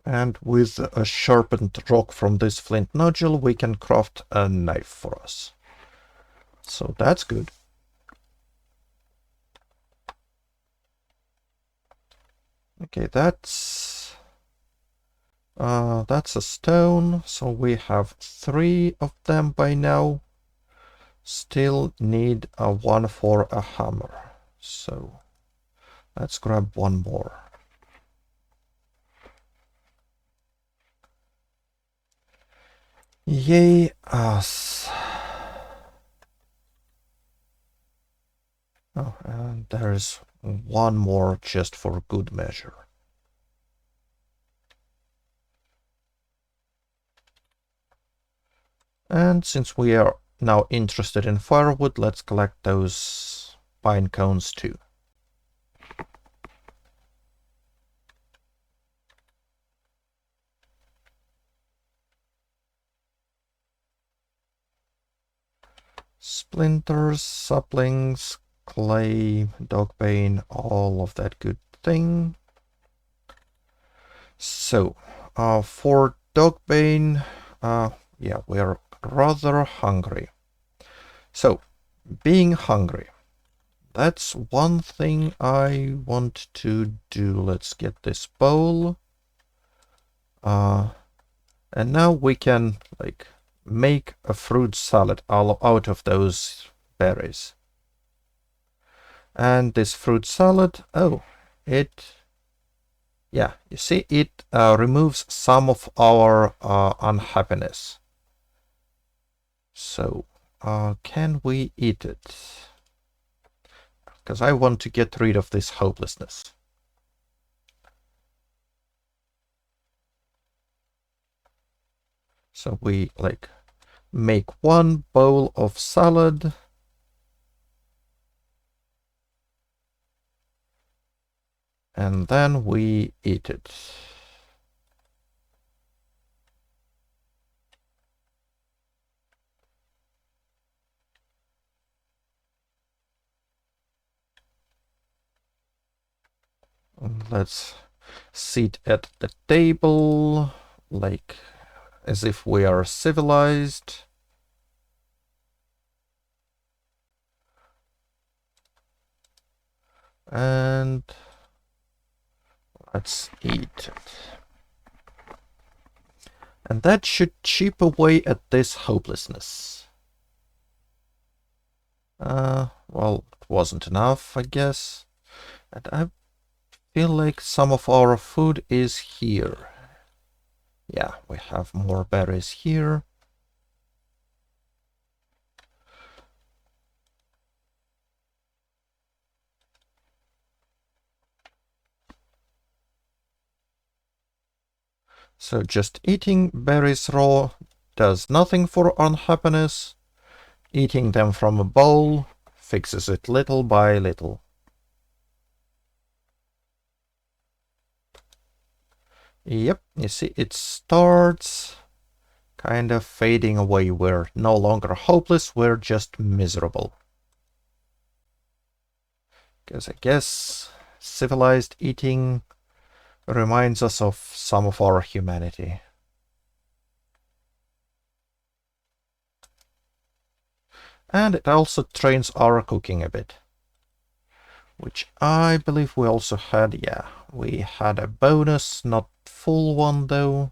S1: And with a sharpened rock from this flint nodule, we can craft a knife for us. So that's good. Okay, that's a stone, so we have 3 of them by now. Still need a one for a hammer. So let's grab one more. Yay us. Oh, and there's one more just for good measure. And since we are now interested in firewood, let's collect those pine cones too. Splinters, saplings, clay, dogbane, all of that good thing. So, for dogbane, yeah, we're rather hungry. So, being hungry, that's one thing I want to do. Let's get this bowl. And now we can like make a fruit salad out of those berries. And this fruit salad, oh, yeah, you see, it removes some of our unhappiness. So, can we eat it? Because I want to get rid of this hopelessness. So we like make one bowl of salad. And then we eat it. Let's sit at the table, like as if we are civilized. And let's eat it. And that should chip away at this hopelessness. Well, it wasn't enough, I guess. And I feel like some of our food is here. Yeah, we have more berries here. So just eating berries raw does nothing for unhappiness. Eating them from a bowl fixes it little by little. Yep, you see, it starts kind of fading away. We're no longer hopeless, we're just miserable. Because I guess civilized eating reminds us of some of our humanity. And it also trains our cooking a bit. Which I believe we also had, yeah. We had a bonus, not full one though.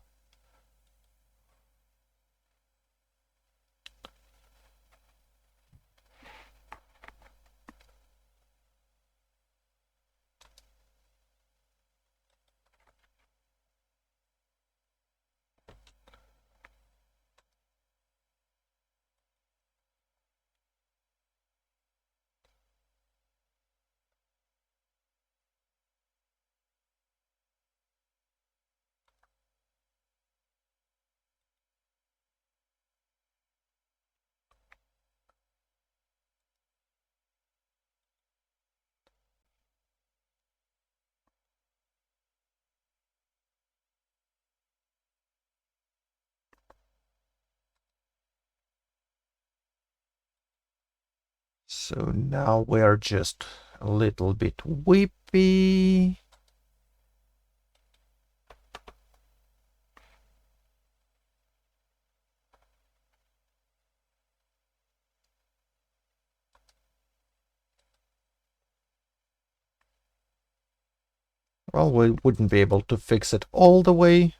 S1: So now we're just a little bit weepy. Well, we wouldn't be able to fix it all the way,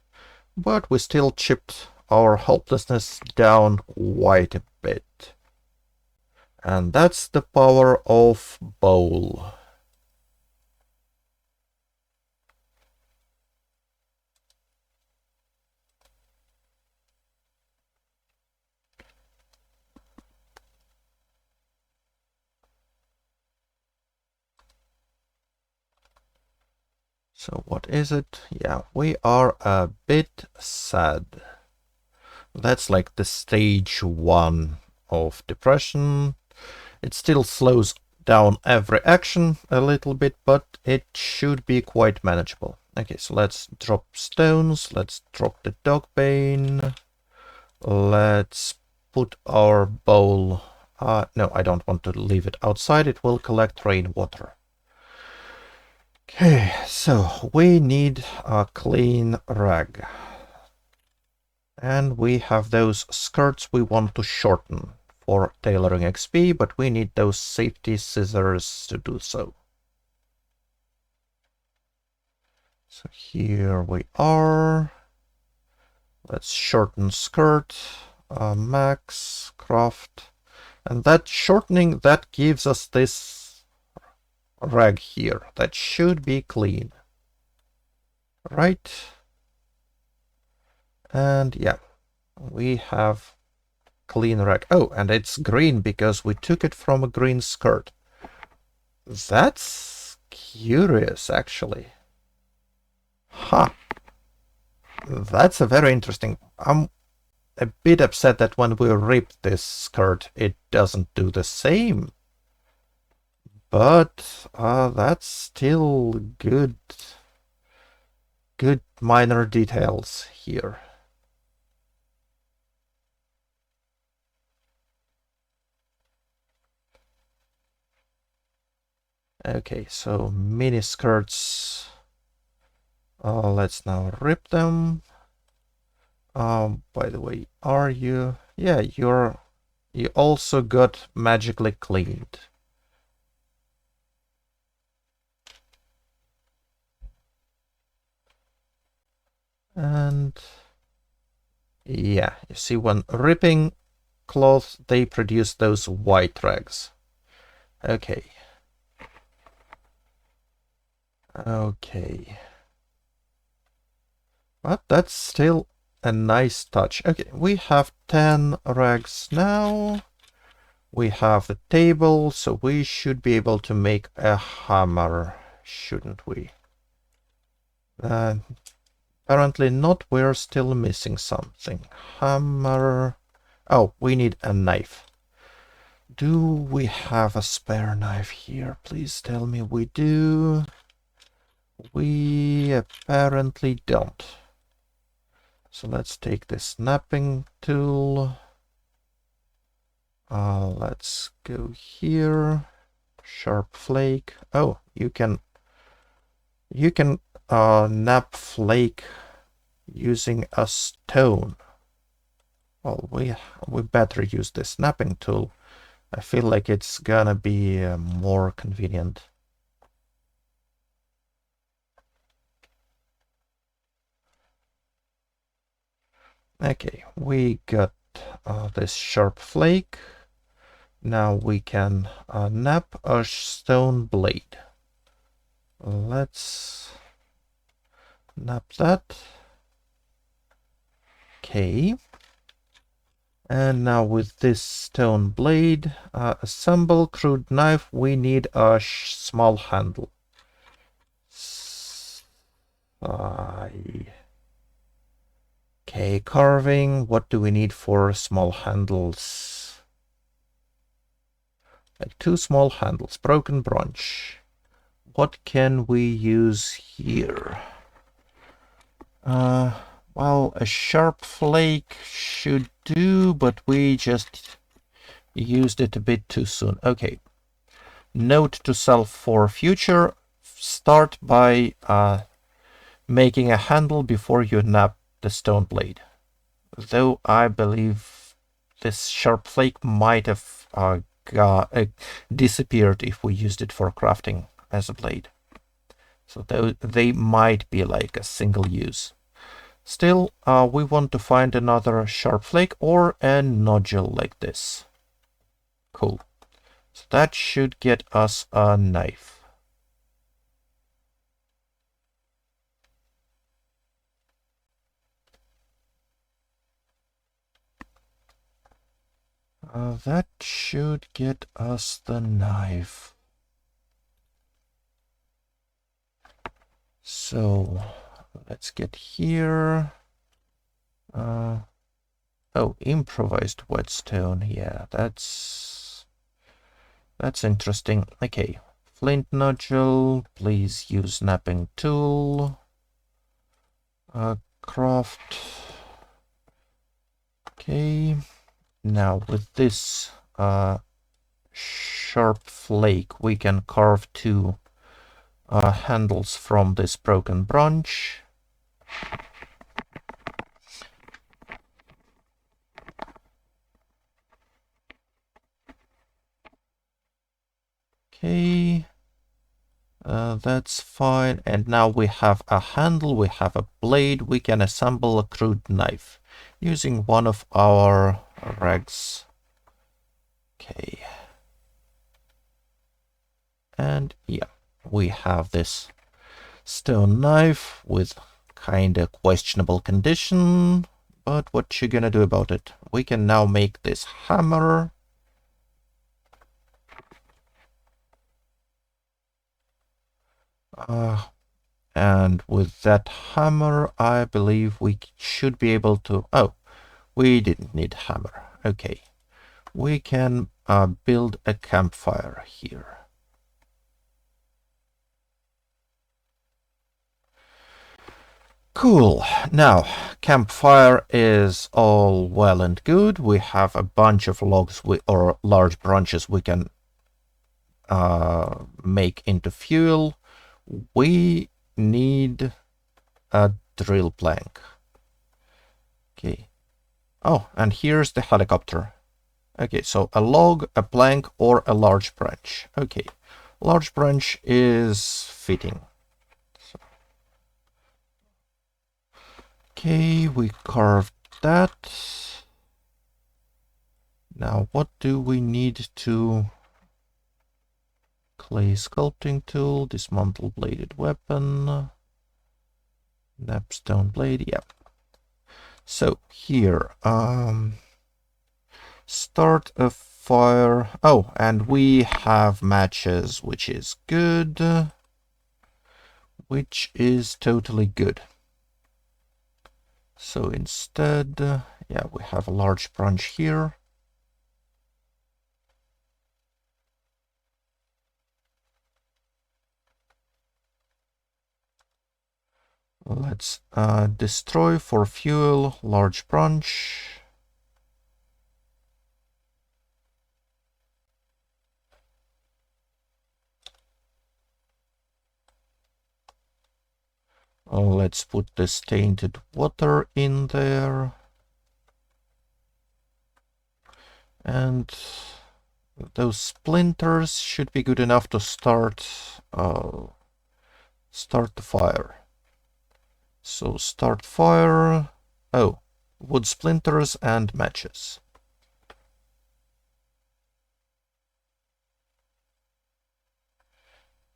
S1: but we still chipped our helplessness down quite a bit. And that's the power of bowl. So what is it? Yeah, we are a bit sad. That's like the stage 1 of depression. It still slows down every action a little bit, but it should be quite manageable. Okay, so let's drop stones. Let's drop the dog bane. Let's put our bowl... no, I don't want to leave it outside. It will collect rainwater. Okay, so we need a clean rag. And we have those skirts we want to shorten for tailoring XP, but we need those safety scissors to do so. So here we are. Let's shorten skirt, max, craft. And that shortening, that gives us this rag here. That should be clean. Right? And yeah, we have clean rag. Oh, and it's green because we took it from a green skirt. That's curious, actually. Huh. That's a very interesting. I'm a bit upset that when we rip this skirt, it doesn't do the same. But that's still good. Good minor details here. Okay, so mini skirts. Let's now rip them. By the way, are you? Yeah, you also got magically cleaned. And yeah, you see, when ripping cloth, they produce those white rags. Okay. Okay. But that's still a nice touch. Okay, we have 10 rags now. We have the table, so we should be able to make a hammer, shouldn't we? Apparently not, we're still missing something. Hammer. Oh, we need a knife. Do we have a spare knife here? Please tell me we do. We apparently don't. So let's take this snapping tool. Let's go here. Sharp flake. Oh, you can nap flake using a stone. Well, we better use the snapping tool. I feel like it's gonna be more convenient. Okay, we got this sharp flake. Now we can nap a stone blade. Let's nap that. Okay. And now with this stone blade, assemble crude knife, we need a small handle. Okay, carving, what do we need for small handles? Like 2 small handles, broken branch. What can we use here? Well, a sharp flake should do, but we just used it a bit too soon. Okay. Note to self for future, start by making a handle before you nap the stone blade. Though I believe this sharp flake might have disappeared if we used it for crafting as a blade. So they might be like a single use. Still, we want to find another sharp flake or a nodule like this. Cool. So that should get us a knife. That should get us the knife. So let's get here. Oh, improvised whetstone. Yeah, that's interesting. Okay, flint nodule. Please use snapping tool. Craft. Okay. Now with this sharp flake, we can carve 2 handles from this broken branch. Okay, That's fine. And now we have a handle, we have a blade, we can assemble a crude knife using one of our rags. Okay. And yeah, we have this stone knife with kinda questionable condition, but what you gonna do about it? We can now make this hammer. And with that hammer, I believe we should be able to... Oh, we didn't need hammer. Okay. We can build a campfire here. Cool. Now, campfire is all well and good. We have a bunch of logs or large branches we can make into fuel. We need a drill plank. Okay. Oh, and here's the helicopter. Okay, so a log, a plank, or a large branch. Okay, large branch is fitting. So. Okay, we carved that. Now, what do we need to... Clay sculpting tool, dismantle bladed weapon, napstone blade, yeah. So here, start a fire. Oh, and we have matches, which is good. Which is totally good. So instead, yeah, we have a large branch here. Let's destroy for fuel, large branch. Let's put this tainted water in there. And those splinters should be good enough to start the fire. So start fire. Oh, wood splinters and matches.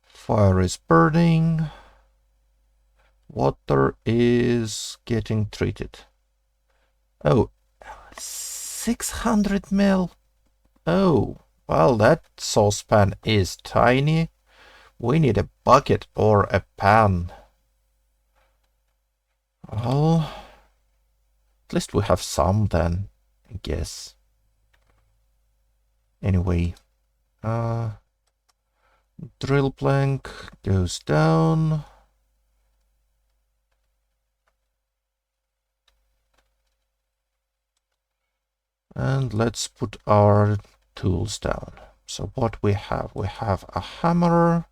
S1: Fire is burning. Water is getting treated. Oh, 600 ml. Oh, well, that saucepan is tiny. We need a bucket or a pan. Well, at least we have some then, I guess. Anyway, drill plank goes down. And let's put our tools down. So what we have a hammer,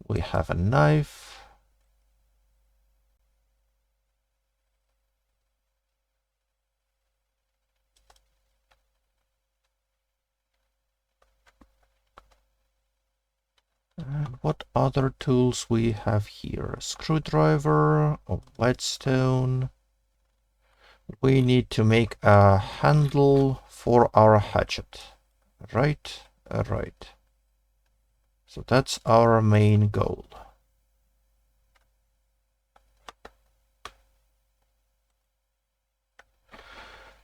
S1: we have a knife, and what other tools we have here? A screwdriver, a whetstone. We need to make a handle for our hatchet. Right. So that's our main goal.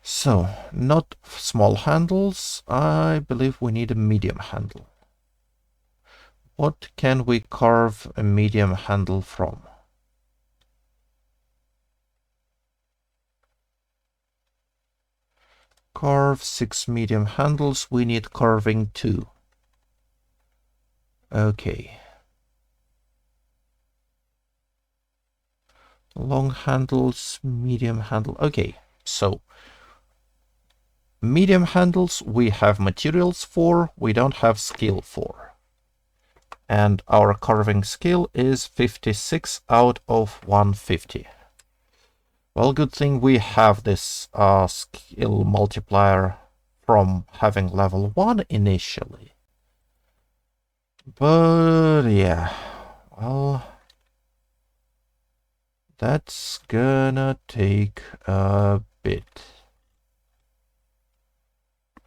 S1: So, not small handles. I believe we need a medium handle. What can we carve a medium handle from? Carve 6 medium handles. We need carving 2. Okay. Long handles, medium handle. Okay, so medium handles we have materials for, we don't have skill for. And our carving skill is 56 out of 150. Well, good thing we have this skill multiplier from having level 1 initially. But yeah, well, that's gonna take a bit.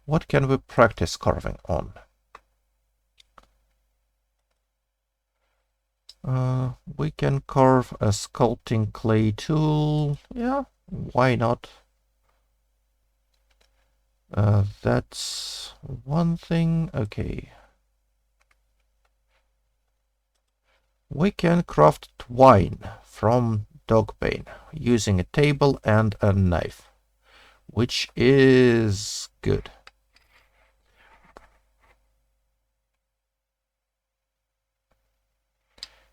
S1: What can we practice carving on? We can carve a sculpting clay tool. Yeah, why not? That's one thing. Okay. We can craft twine from dogbane using a table and a knife, which is good.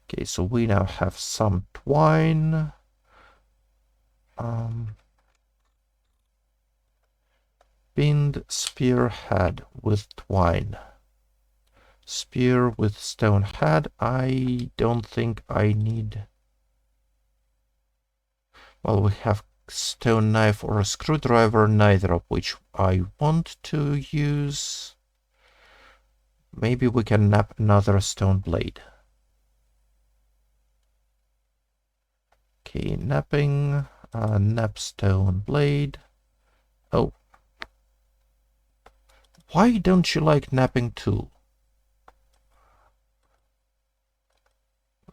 S1: Okay, so we now have some twine. Pinned spear head with twine. Spear with stone head. I don't think I need... Well, we have stone knife or a screwdriver, neither of which I want to use. Maybe we can nap another stone blade. Okay, napping, nap stone blade. Oh. Why don't you like napping tool?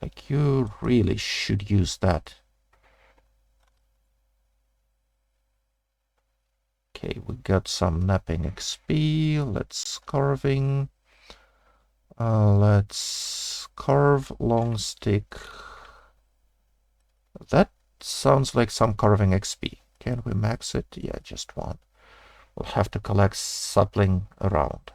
S1: Like, you really should use that. Okay, we got some napping XP. Let's carving. Let's carve long stick. That sounds like some carving XP. Can we max it? Yeah, just one. We'll have to collect sapling around.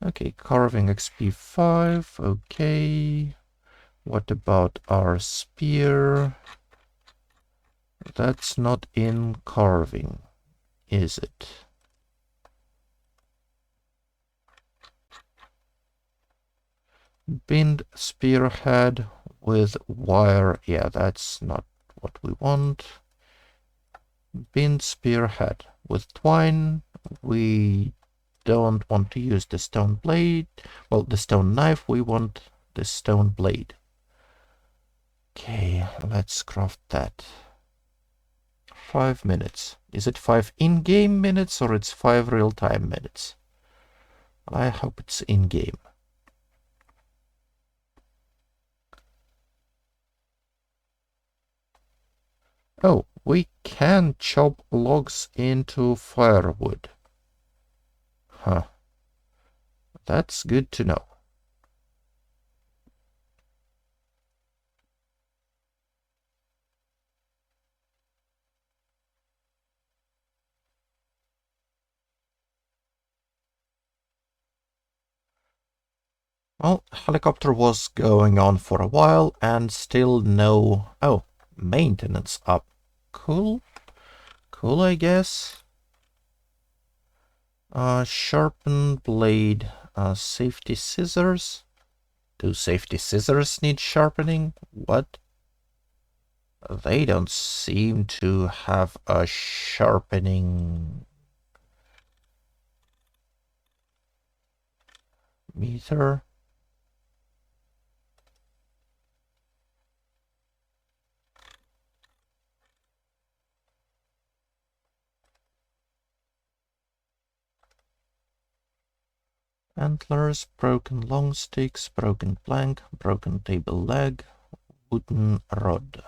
S1: Okay, carving XP 5. Okay. What about our spear? That's not in carving, is it? Pinned spearhead with wire. Yeah, that's not what we want. Pinned spearhead with twine. We don't want to use the stone blade. Well, the stone knife. We want the stone blade. Okay, let's craft that. 5 minutes. Is it 5 in-game minutes or it's 5 real-time minutes? I hope it's in-game. Oh, we can chop logs into firewood. Huh. That's good to know. Well, helicopter was going on for a while and still no... Oh, maintenance up. Cool. Cool, I guess. Sharpen blade. Safety scissors. Do safety scissors need sharpening? What? They don't seem to have a sharpening meter. Antlers, broken long sticks, broken plank, broken table leg, wooden rod.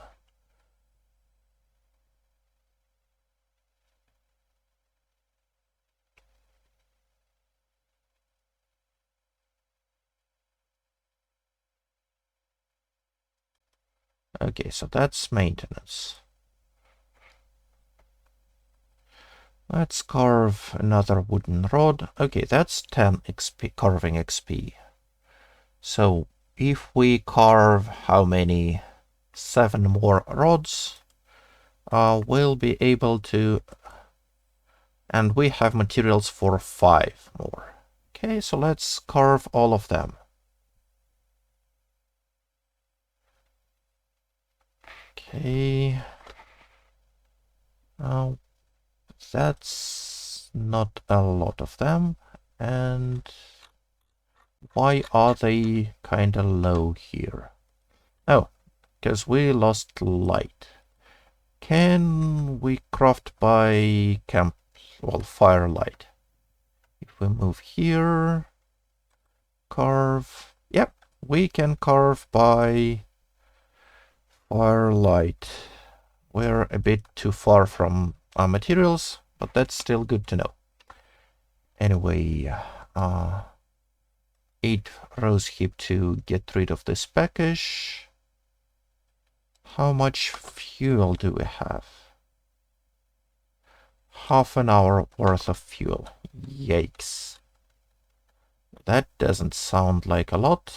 S1: Okay, so that's maintenance. Let's carve another wooden rod. Okay, that's 10 XP, carving XP. So if we carve how many? 7 more rods, we'll be able to... And we have materials for 5 more. Okay, so let's carve all of them. Okay. Now, that's not a lot of them. And why are they kind of low here? Oh, because we lost light. Can we craft by firelight? If we move here, carve. Yep, we can carve by firelight. We're a bit too far from our materials, but that's still good to know. Anyway, 8 rose hip to get rid of this package. How much fuel do we have? Half an hour worth of fuel. Yikes. That doesn't sound like a lot.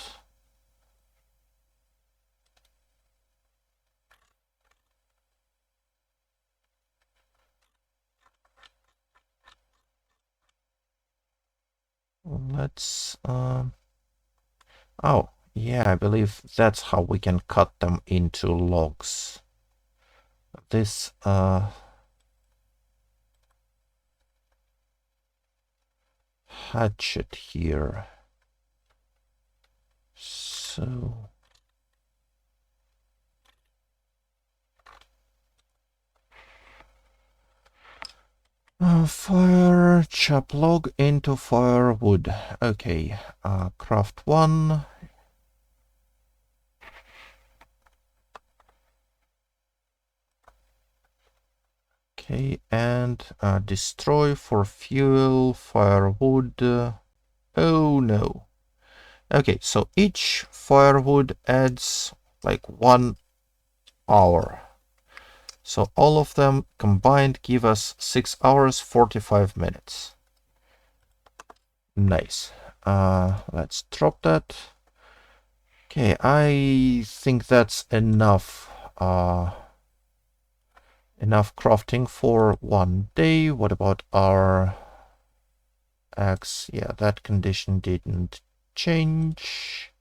S1: Let's... Oh, yeah, I believe that's how we can cut them into logs. This, hatchet here. So... fire, chop log into firewood. Okay, craft 1. Okay, and destroy for fuel, firewood. Oh no. Okay, so each firewood adds like 1 hour. So all of them combined give us 6 hours 45 minutes. Nice. Let's drop that. Okay, I think that's enough. Enough crafting for 1 day. What about our axe? Yeah, that condition didn't change.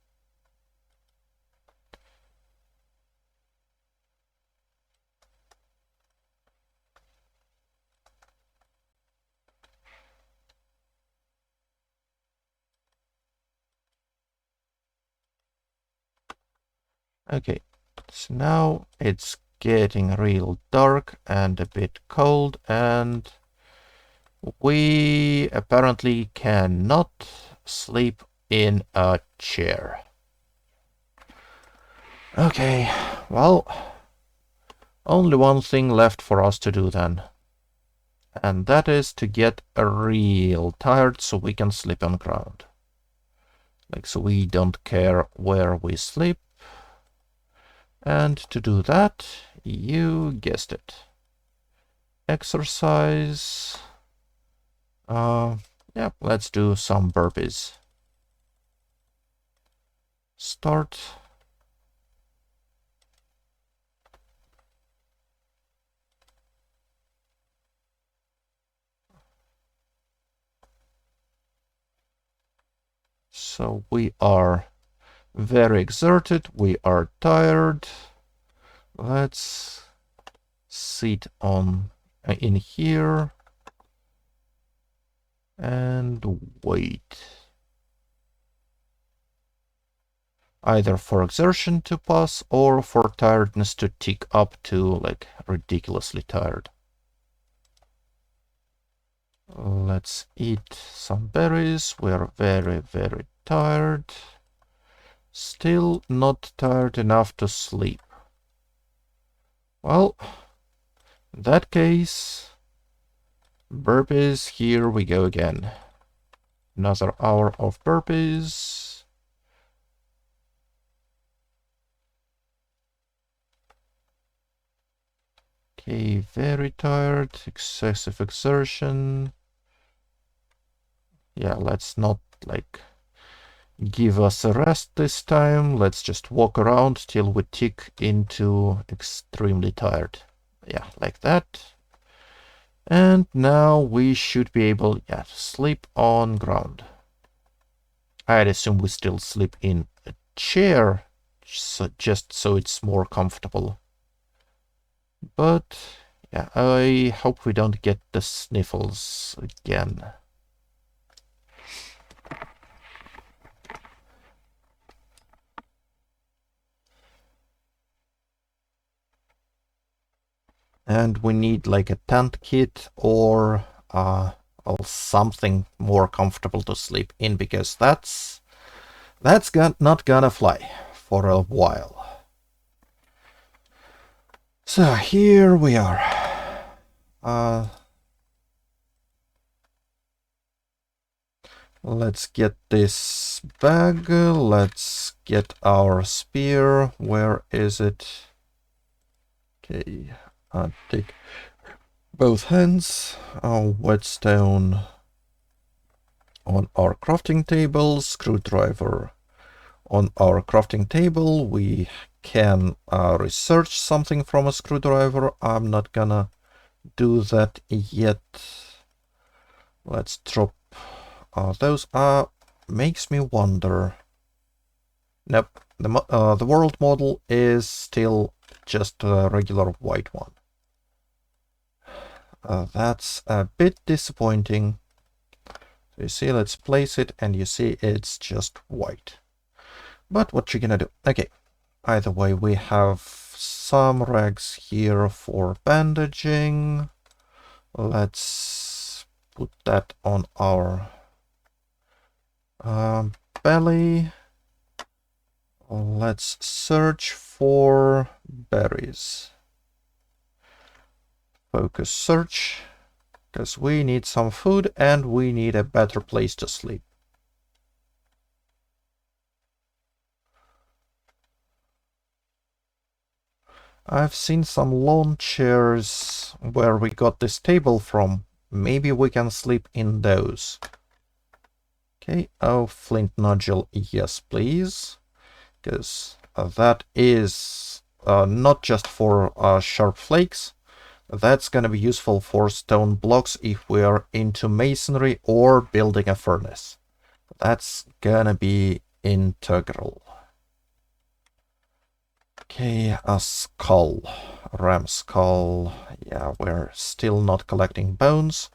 S1: Okay, so now it's getting real dark and a bit cold, and we apparently cannot sleep in a chair. Okay, well, only one thing left for us to do then. And that is to get real tired so we can sleep on ground. Like, so we don't care where we sleep. And to do that, you guessed it. Exercise. Yeah, let's do some burpees. Start. So we are very exerted, we are tired. Let's sit on in here and wait. Either for exertion to pass or for tiredness to tick up to like ridiculously tired. Let's eat some berries. We are very, very tired. Still not tired enough to sleep. Well, in that case, burpees, here we go again. Another hour of burpees. Okay, very tired, excessive exertion. Yeah, let's not like give us a rest this time. Let's just walk around till we tick into extremely tired. Yeah, like that. And now we should be able, yeah, to sleep on ground. I'd assume we still sleep in a chair, so just so it's more comfortable. But yeah, I hope we don't get the sniffles again. And we need like a tent kit or something more comfortable to sleep in, because that's not gonna fly for a while. So here we are. Let's get this bag. Let's get our spear. Where is it? Okay, take both hands. Whetstone on our crafting table. Screwdriver on our crafting table. We can research something from a screwdriver. I'm not gonna do that yet. Let's drop those. Makes me wonder. Nope, the world model is still just a regular white one. That's a bit disappointing. So you see, let's place it, and you see it's just white. But what you gonna do? Okay, either way, we have some rags here for bandaging. Let's put that on our belly. Let's search for berries. Focus search, because we need some food and we need a better place to sleep. I've seen some lawn chairs where we got this table from. Maybe we can sleep in those. Okay, oh, flint nodule, yes please. Because that is not just for sharp flakes. That's gonna be useful for stone blocks if we're into masonry or building a furnace. That's gonna be integral. Okay, a skull. Ram skull. Yeah, we're still not collecting bones.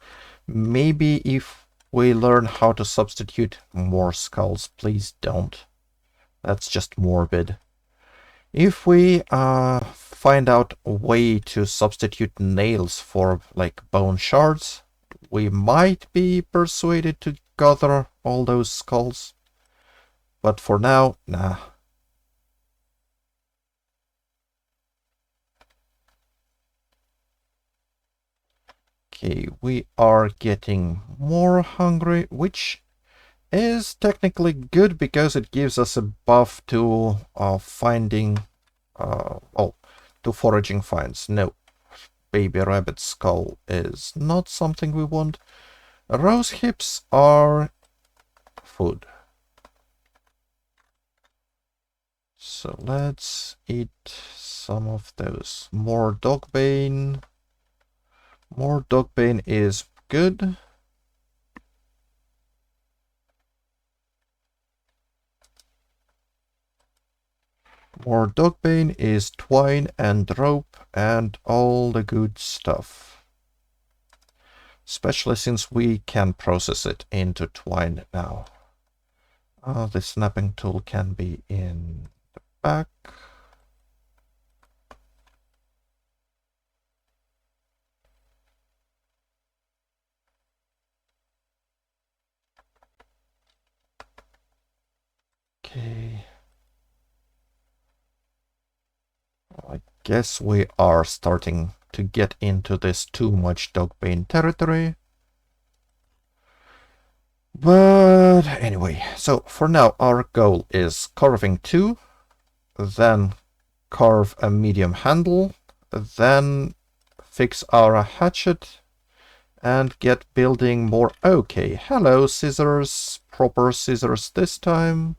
S1: Maybe if we learn how to substitute more skulls, please don't. That's just morbid. If we find out a way to substitute nails for like bone shards, we might be persuaded to gather all those skulls. But for now, nah. Okay, we are getting more hungry, which is technically good because it gives us a buff to finding, to foraging finds. No, baby rabbit skull is not something we want. Rose hips are food. So let's eat some of those. More dogbane. More dogbane is good. More dogbane is twine and rope and all the good stuff. Especially since we can process it into twine now. The snapping tool can be in the back. Okay. I guess we are starting to get into this too much dogbane territory. But anyway, so for now our goal is carving 2, then carve a medium handle, then fix our hatchet, and get building more. Okay, hello scissors, proper scissors this time.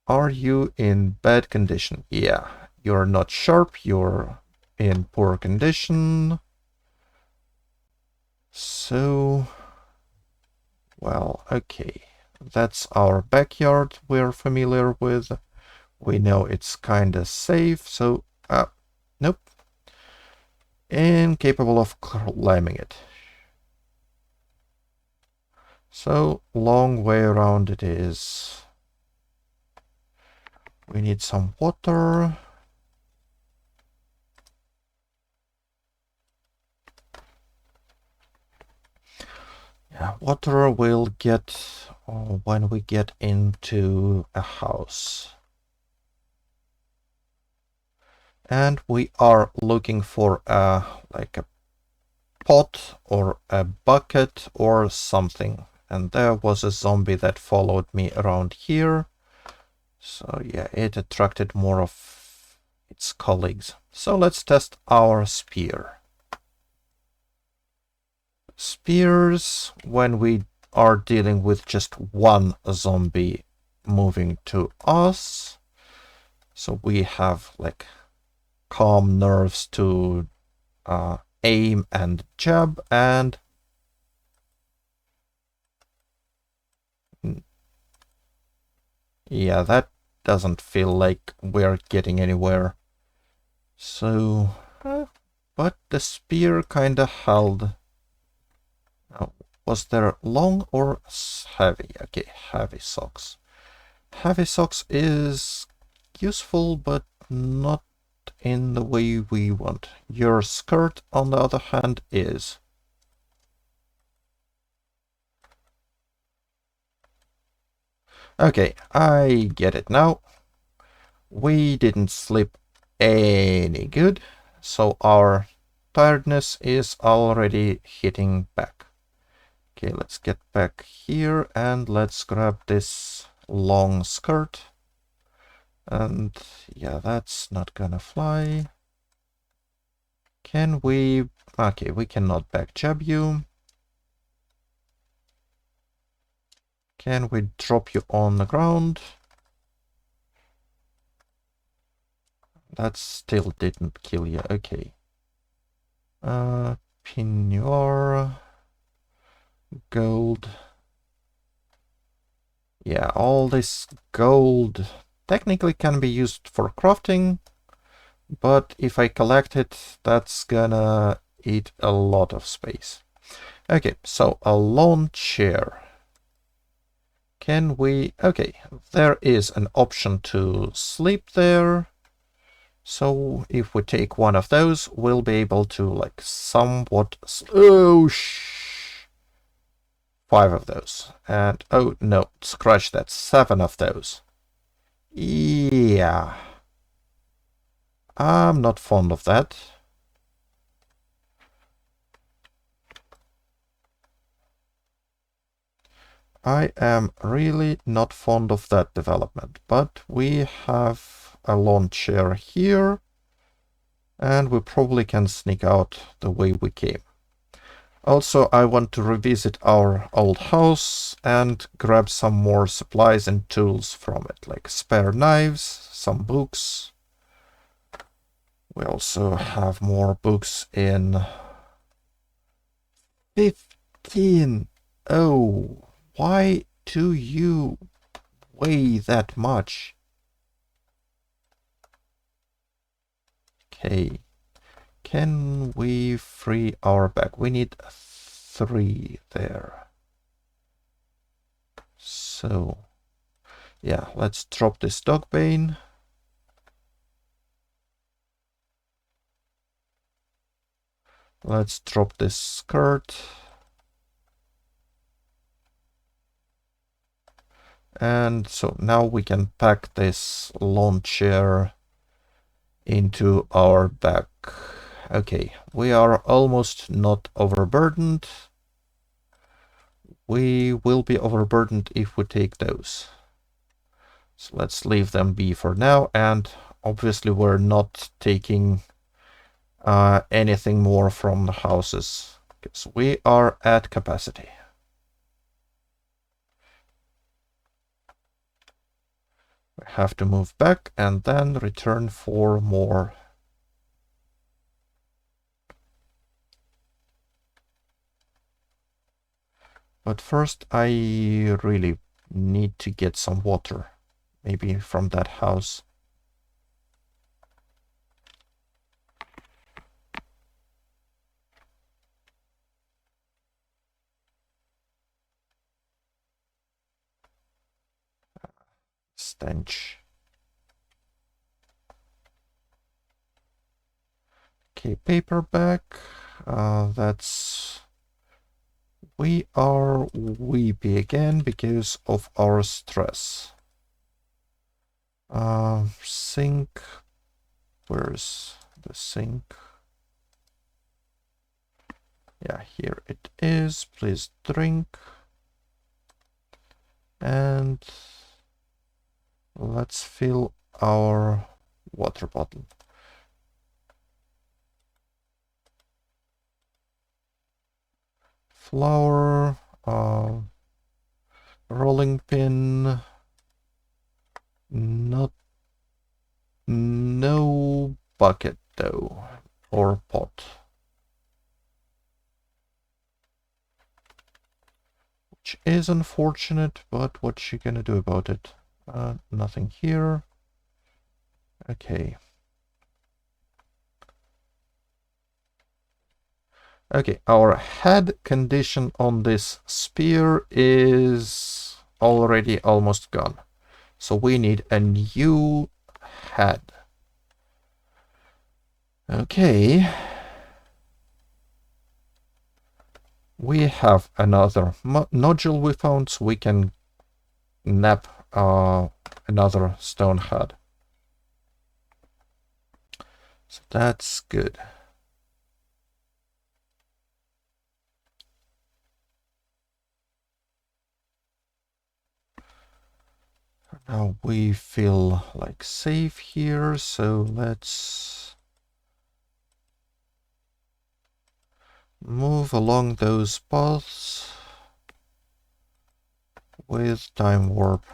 S1: Are you in bad condition? Yeah, you're not sharp, you're in poor condition. So, well, okay. That's our backyard we're familiar with. We know it's kinda safe, so, nope. incapable of climbing it. So, long way around it is. We need some water. Yeah, water we'll get when we get into a house. And we are looking for like a pot or a bucket or something. And there was a zombie that followed me around here. So yeah, it attracted more of its colleagues. So let's test our spear. Spears, when we are dealing with just one zombie moving to us. So we have like calm nerves to aim and jab, and yeah, that doesn't feel like we're getting anywhere. So, but the spear kinda held. Was there long or heavy? Okay, heavy socks. Heavy socks is useful, but not in the way we want. Your skirt, on the other hand, is. Okay, I get it now. We didn't sleep any good, so our tiredness is already hitting back. Okay, let's get back here and let's grab this long skirt. And yeah, that's not gonna fly. Can we... Okay, we cannot back jab you. Can we drop you on the ground? That still didn't kill you. Okay. Pinure. Gold. Yeah, all this gold technically can be used for crafting, but if I collect it, that's gonna eat a lot of space. Okay, so a lawn chair. Can we... Okay, there is an option to sleep there. So if we take one of those, we'll be able to like somewhat... Oh, 5 of those. And oh no, scratch that, 7 of those. Yeah. I'm not fond of that. I am really not fond of that development, but we have a lawn chair here, and we probably can sneak out the way we came. Also, I want to revisit our old house and grab some more supplies and tools from it, like spare knives, some books. We also have more books in 15. Oh, why do you weigh that much? Okay. Can we free our bag? We need 3 there. So, yeah, let's drop this dog bane. Let's drop this skirt. And so now we can pack this lawn chair into our bag. Okay, we are almost not overburdened. We will be overburdened if we take those. So let's leave them be for now, and obviously we're not taking anything more from the houses, because we are at capacity. We have to move back and then return for more. But first I really need to get some water, maybe from that house. stench. Okay, paperback. That's... We are weepy again because of our stress. Sink. Where's the sink? Yeah, here it is. Please drink. And let's fill our water bottle. Flour, rolling pin, no bucket though, or pot. Which is unfortunate, but what you gonna do about it? Nothing here. Okay. Okay, our head condition on this spear is already almost gone. So we need a new head. Okay. We have another nodule we found, so we can nap another stone head. So that's good. Now we feel like safe here, so let's move along those paths with time warp.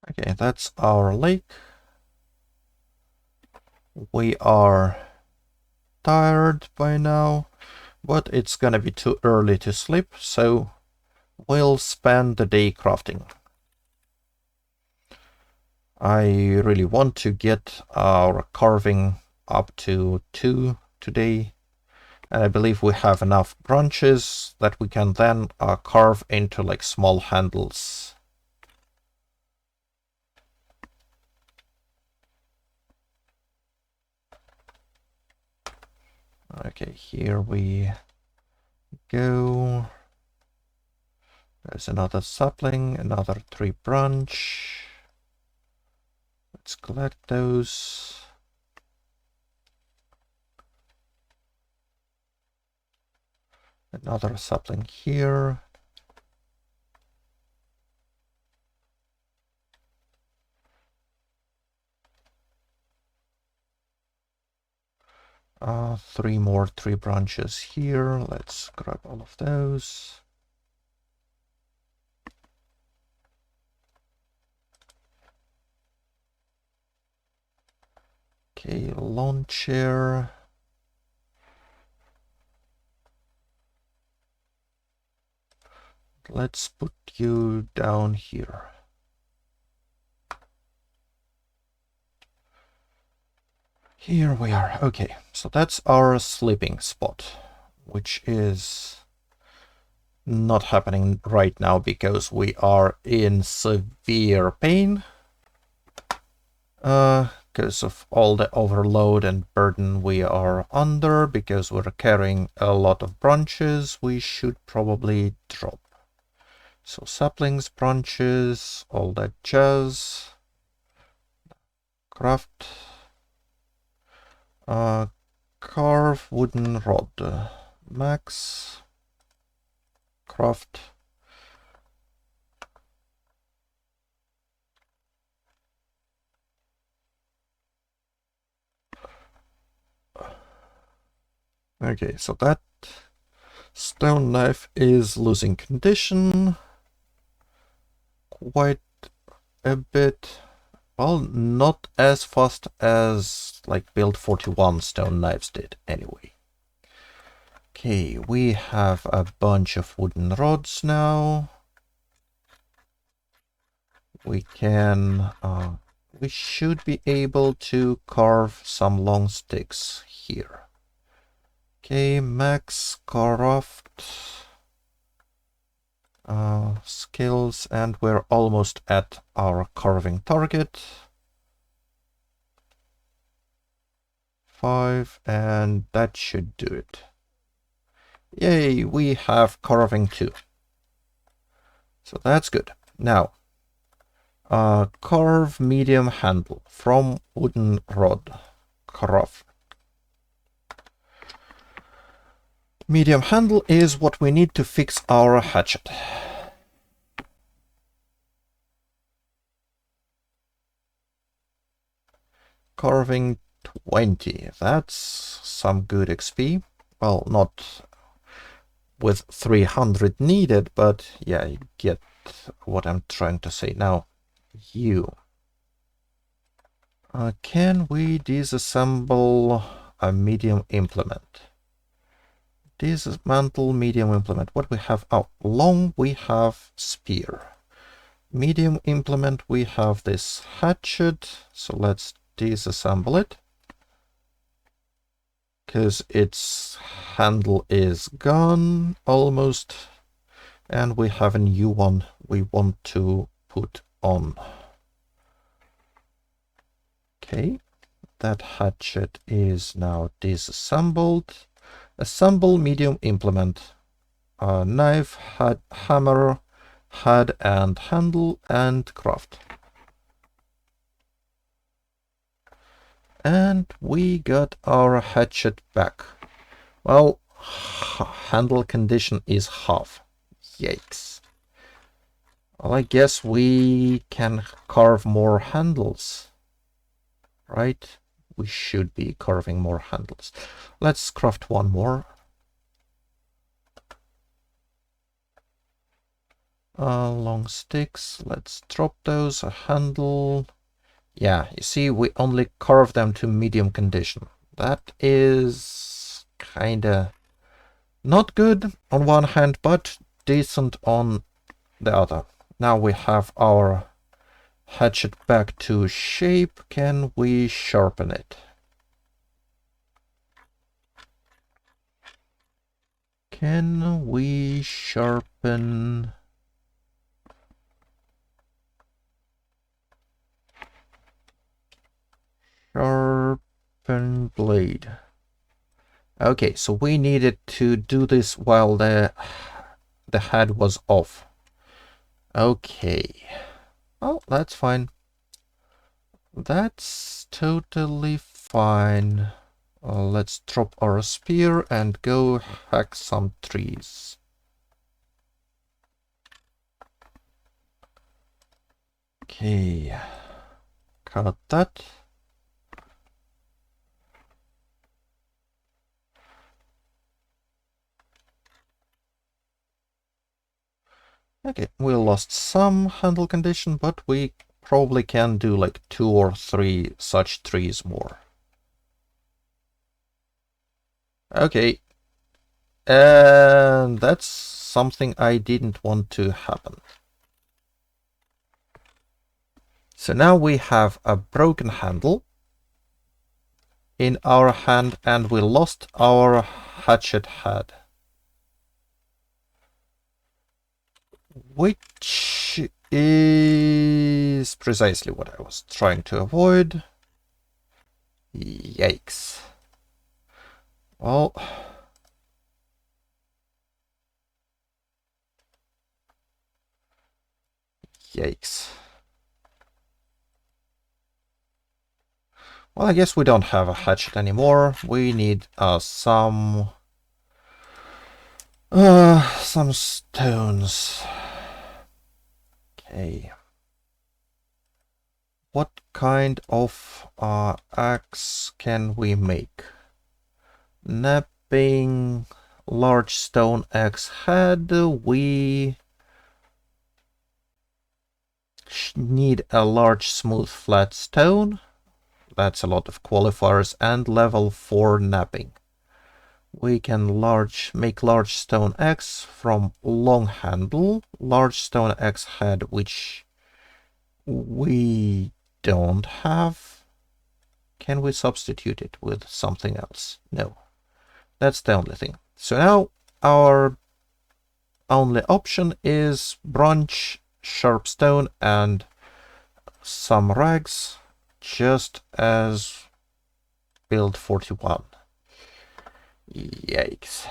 S1: Okay, that's our lake. We are tired by now, but it's gonna be too early to sleep, so we'll spend the day crafting. I really want to get our carving up to 2 today, and I believe we have enough branches that we can then carve into like small handles. Okay, here we go. There's another sapling, another tree branch. Let's collect those. Another sapling here. Three more tree branches here. Let's grab all of those. Okay, lawn chair. Let's put you down here. Here we are. Okay, so that's our sleeping spot, which is not happening right now because we are in severe pain. Because of all the overload and burden we are under, because we're carrying a lot of branches, we should probably drop. So saplings, branches, all that jazz. Craft. Carve wooden rod. Max. Craft. Okay, so that stone knife is losing condition. quite a bit. Well, not as fast as like build 41 stone knives did anyway. Okay, we have a bunch of wooden rods now. We can, we should be able to carve some long sticks here. Okay, max craft skills, and we're almost at our carving target. 5, and that should do it. Yay, we have carving 2. So that's good. Now, carve medium handle from wooden rod. Carve. Medium handle is what we need to fix our hatchet. Carving 20. That's some good XP. Well, not with 300 needed, but yeah, you get what I'm trying to say. Now, you. Can we disassemble a medium implement? Dismantle medium implement. What we have? Oh, long we have spear. Medium implement we have this hatchet. So let's disassemble it. Because its handle is gone almost. And we have a new one we want to put on. Okay, that hatchet is now disassembled. Assemble medium implement. Knife, hammer, head and handle, and craft. And we got our hatchet back. Well, handle condition is half. Yikes. Well, I guess we can carve more handles. Right? We should be carving more handles. Let's craft one more. Long sticks. Let's drop those. A handle. Yeah, you see, we only carve them to medium condition. That is kinda not good on one hand, but decent on the other. Now we have our hatchet back to shape. Can we sharpen it? Can we sharpen? Sharpen blade. Okay, so we needed to do this while the head was off. Okay. Oh, that's fine. That's totally fine. Let's drop our spear and go hack some trees. Okay. Cut that. Okay, we lost some handle condition, but we probably can do like 2 or 3 such trees more. Okay. And that's something I didn't want to happen. So now we have a broken handle in our hand and we lost our hatchet head. Which is precisely what I was trying to avoid. Yikes. Well, yikes. Well, I guess we don't have a hatchet anymore. We need some stones. Okay. What kind of axe can we make? Napping large stone axe head. We need a large smooth flat stone. That's a lot of qualifiers, and level 4 napping. We can make large stone axe from long handle, large stone axe head, which we don't have. Can we substitute it with something else? No. That's the only thing. So now our only option is bronze, sharp stone, and some rags, just as build 41. Yikes.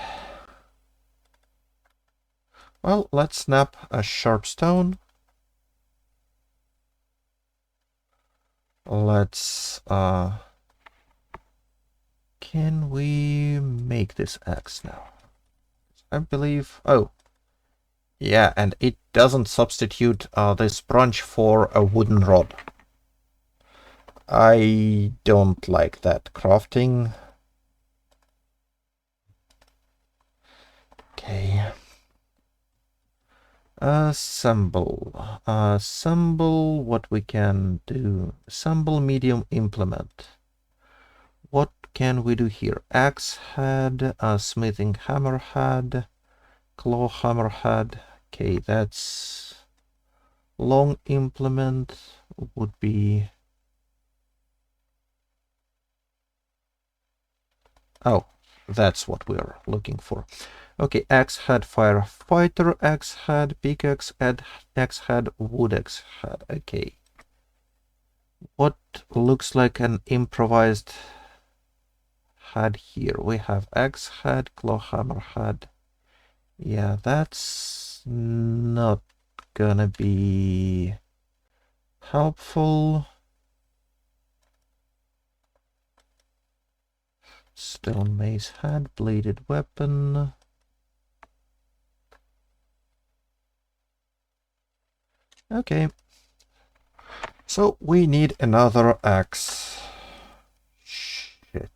S1: Well, let's snap a sharp stone. Let's can we make this axe now? I believe, oh yeah, and it doesn't substitute this branch for a wooden rod. I don't like that crafting. Okay. Assemble. Assemble what we can do. Assemble medium implement. What can we do here? Axe head, smithing hammer head, claw hammer head. Okay, that's long implement would be... Oh, that's what we're looking for. Okay, axe head, firefighter, axe head, pickaxe, axe head, wood axe head. Okay. What looks like an improvised head here? We have axe head, claw hammer head. Yeah, that's not gonna be helpful. Stone mace head, bladed weapon. Okay. So we need another axe. Shit.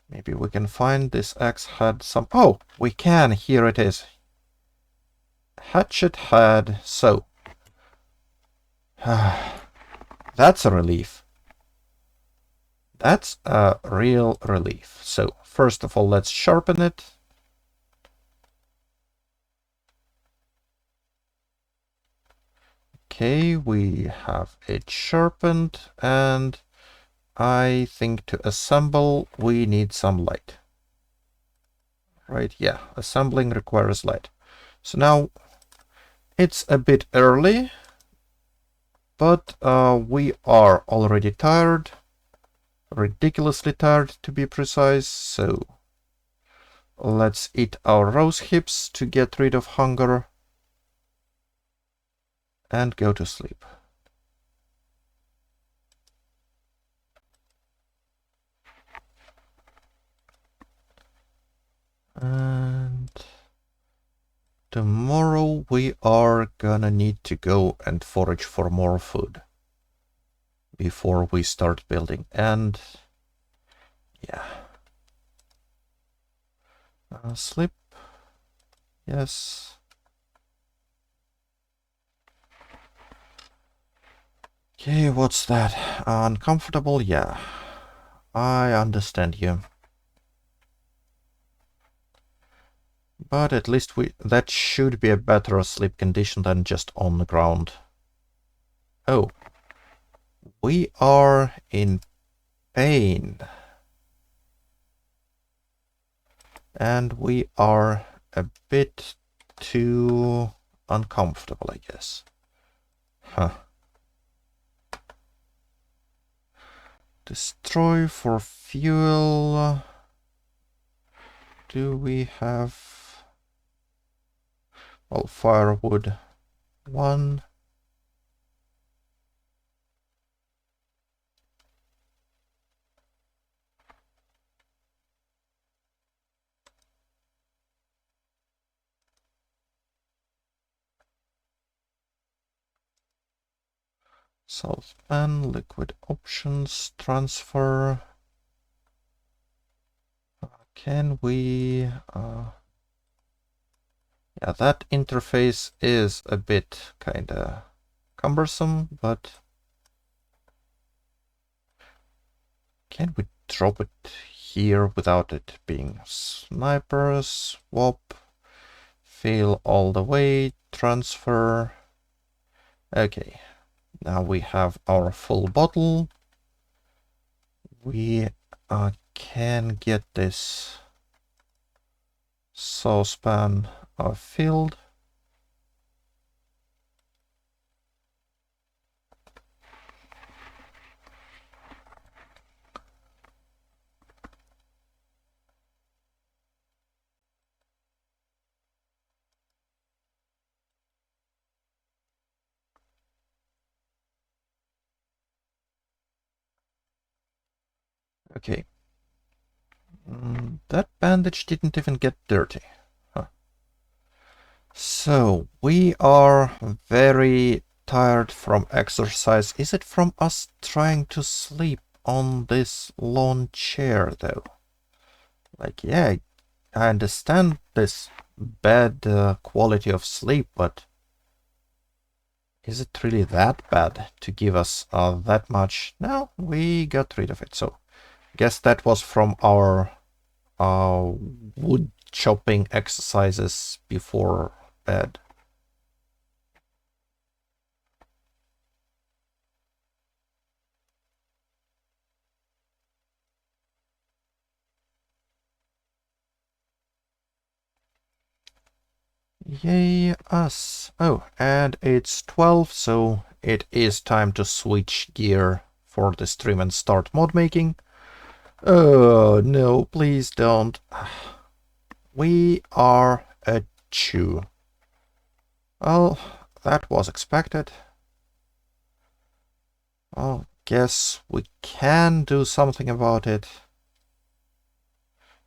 S1: Maybe we can find this axe head some... Oh, we can. Here it is. Hatchet head. So. That's a relief. That's a real relief. So, first of all, let's sharpen it. Okay, we have it sharpened, and I think to assemble we need some light. Right, yeah, assembling requires light. So now it's a bit early, but we are already tired. Ridiculously tired to be precise, so let's eat our rose hips to get rid of hunger and go to sleep. And tomorrow we are gonna need to go and forage for more food before we start building. And yeah, sleep. Yes. Okay, what's that? Uncomfortable? Yeah, I understand you. But at least that should be a better sleep condition than just on the ground. Oh, we are in pain. And we are a bit too uncomfortable, I guess. Huh. Destroy for fuel. Do we have... Well, firewood 1. Salt pan, liquid options, transfer. Can we... Yeah, that interface is a bit kinda cumbersome, but can we drop it here without it being sniper? Swap, fill all the way, transfer. Okay, now we have our full bottle. We can get this saucepan filled. Okay. That bandage didn't even get dirty. Huh. So, we are very tired from exercise. Is it from us trying to sleep on this lawn chair, though? Like, yeah, I understand this bad quality of sleep, but is it really that bad to give us that much? No, we got rid of it. So, guess that was from our wood chopping exercises before bed. Yay, us. Oh, and it's 12, so it is time to switch gear for the stream and start mod making. Oh, no, please don't. We are a chew. Well, that was expected. Well, guess we can do something about it.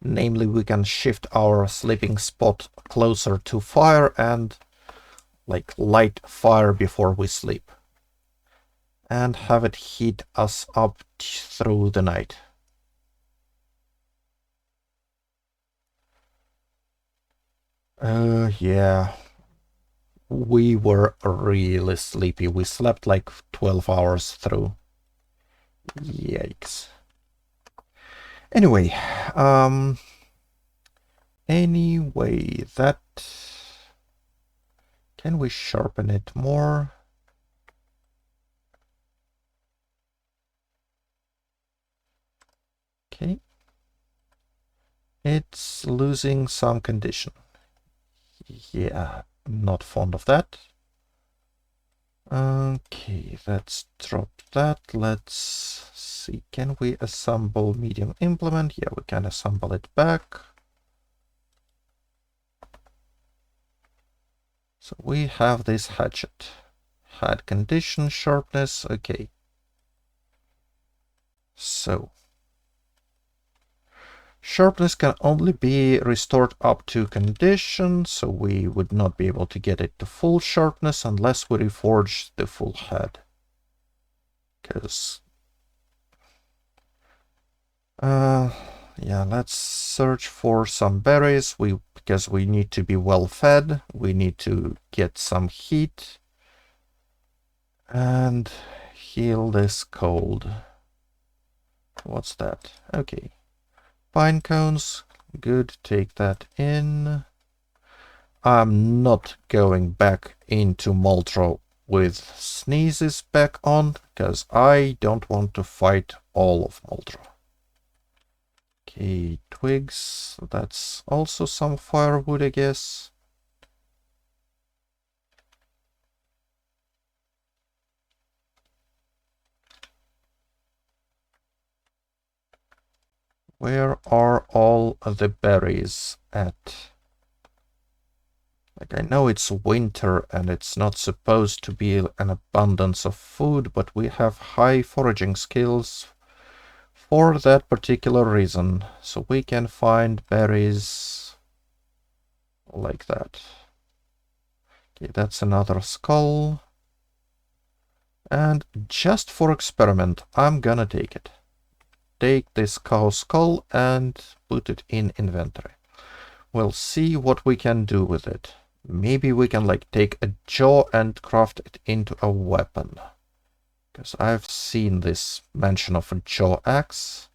S1: Namely, we can shift our sleeping spot closer to fire and like light fire before we sleep. And have it heat us up through the night. Yeah. We were really sleepy. We slept like 12 hours through. Yikes. Anyway, anyway, that... Can we sharpen it more? Okay. It's losing some condition. Yeah, not fond of that. Okay, let's drop that. Let's see, can we assemble medium implement? Yeah, we can assemble it back. So we have this hatchet. Had condition, sharpness, okay. So, sharpness can only be restored up to condition, so we would not be able to get it to full sharpness unless we reforge the full head. Because... yeah, let's search for some berries, because we need to be well fed, we need to get some heat, and heal this cold. What's that? Okay. Pine cones, good, take that in. I'm not going back into Moltro with sneezes back on, because I don't want to fight all of Moltro. Okay, twigs, that's also some firewood, I guess. Where are all the berries at? Like, I know it's winter and it's not supposed to be an abundance of food, but we have high foraging skills for that particular reason. So we can find berries like that. Okay, that's another skull. And just for experiment, I'm gonna take it. Take this cow skull and put it in inventory. We'll see what we can do with it. Maybe we can like take a jaw and craft it into a weapon. Because I've seen this mention of a jaw axe.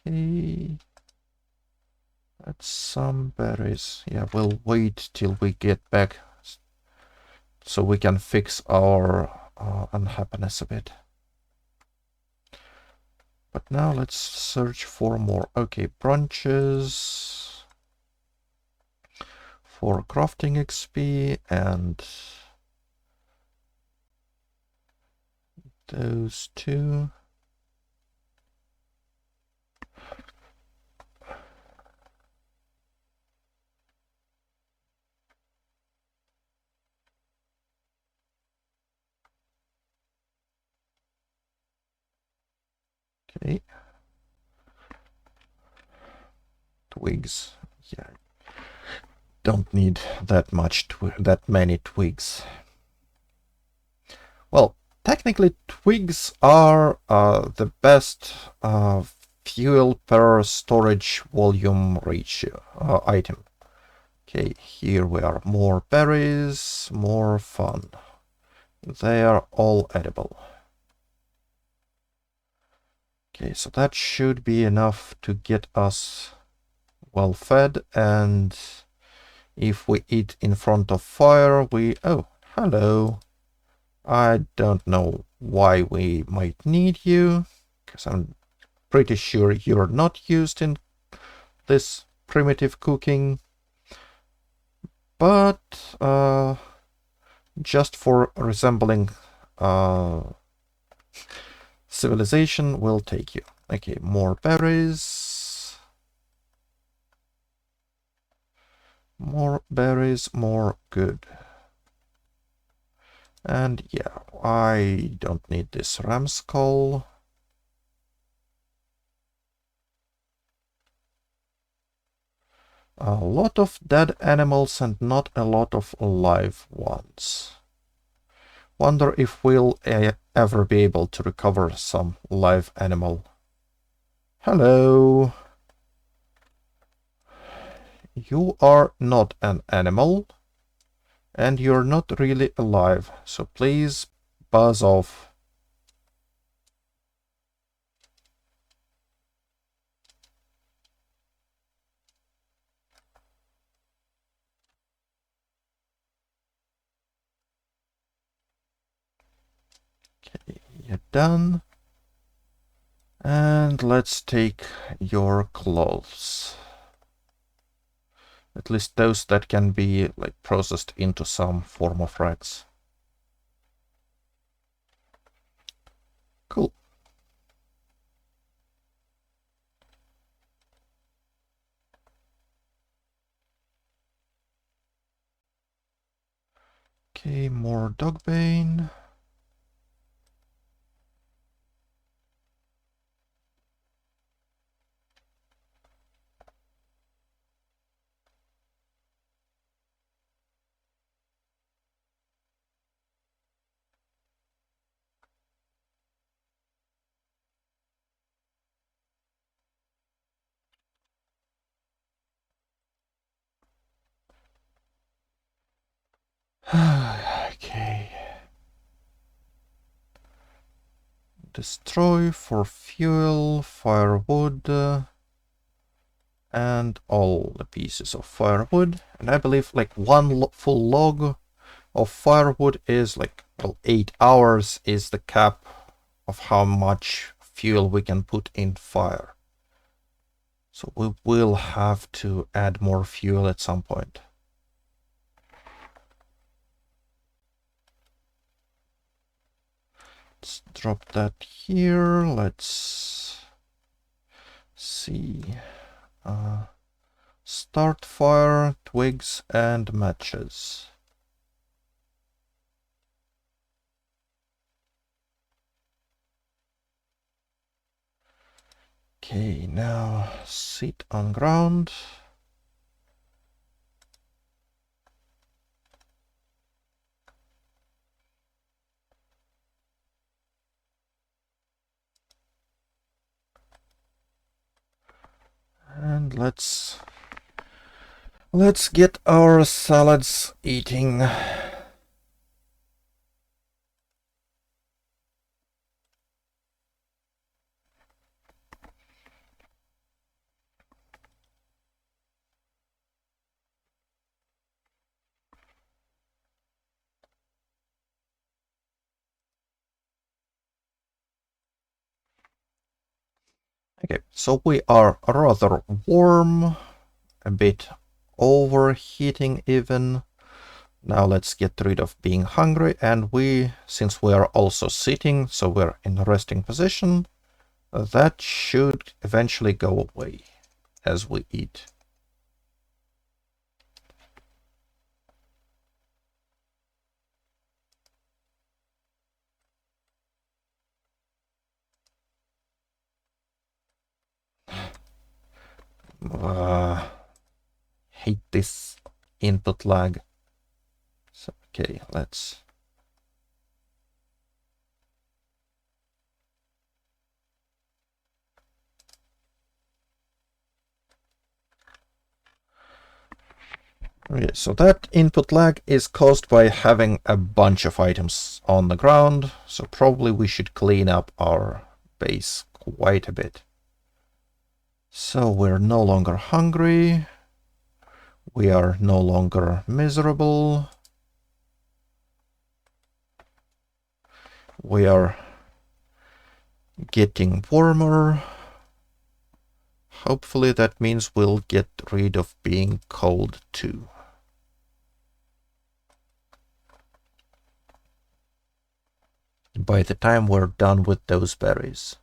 S1: Okay. That's some berries. Yeah, we'll wait till we get back so we can fix our unhappiness a bit. But now let's search for more. Okay, branches for crafting XP and those two. Okay. Twigs. Yeah. Don't need that many twigs. Well, technically twigs are the best fuel per storage volume ratio item. Okay, here we are. More berries, more fun. They are all edible. Okay, so that should be enough to get us well fed, and if we eat in front of fire, we... Oh, hello. I don't know why we might need you, because I'm pretty sure you're not used in this primitive cooking. But just for resembling civilization, we'll take you. Okay, more berries. More berries, more good. And yeah, I don't need this ram skull. A lot of dead animals and not a lot of live ones. Wonder if we'll ever be able to recover some live animal. Hello. You are not an animal. And you're not really alive, so please buzz off. Okay, you're done. And let's take your clothes. At least those that can be like processed into some form of rags. Cool. Okay, more dogbane. Okay. Destroy for fuel, firewood, and all the pieces of firewood. And I believe like one full log of firewood is like, well, 8 hours is the cap of how much fuel we can put in fire. So we will have to add more fuel at some point. Let's drop that here. Let's see. Start fire, twigs, and matches. Okay, now sit on ground. And let's get our salads eating. Okay, so we are rather warm, a bit overheating even. Now let's get rid of being hungry, and since we are also sitting, so we're in a resting position, that should eventually go away as we eat. Hate this input lag. So, okay, let's... Okay, so that input lag is caused by having a bunch of items on the ground, so probably we should clean up our base quite a bit. So we're no longer hungry. We are no longer miserable. We are getting warmer. Hopefully that means we'll get rid of being cold too. By the time we're done with those berries.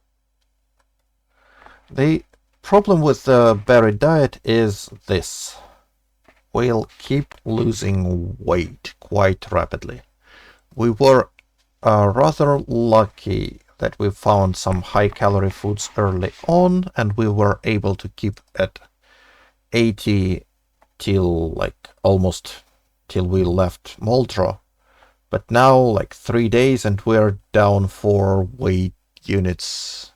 S1: The problem with the berry diet is this. We'll keep losing weight quite rapidly. We were rather lucky that we found some high-calorie foods early on, and we were able to keep at 80 till like almost till we left Moldro. But now, like 3 days, and we're down 4 weight units.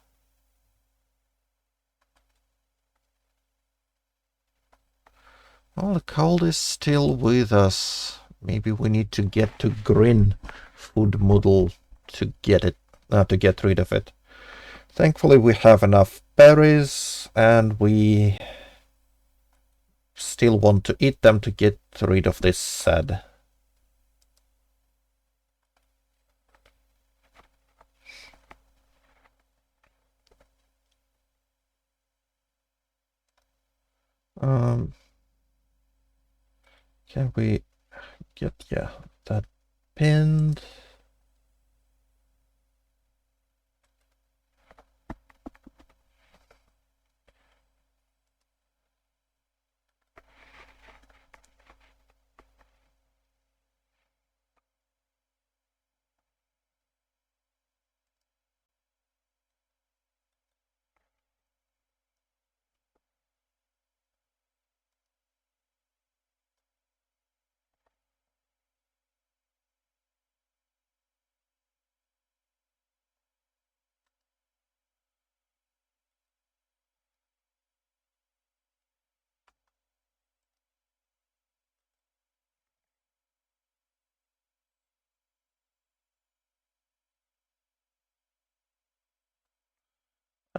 S1: Well, the cold is still with us. Maybe we need to get to green food model to get rid of it. Thankfully, we have enough berries, and we still want to eat them to get rid of this sad. Can we get, that pinned?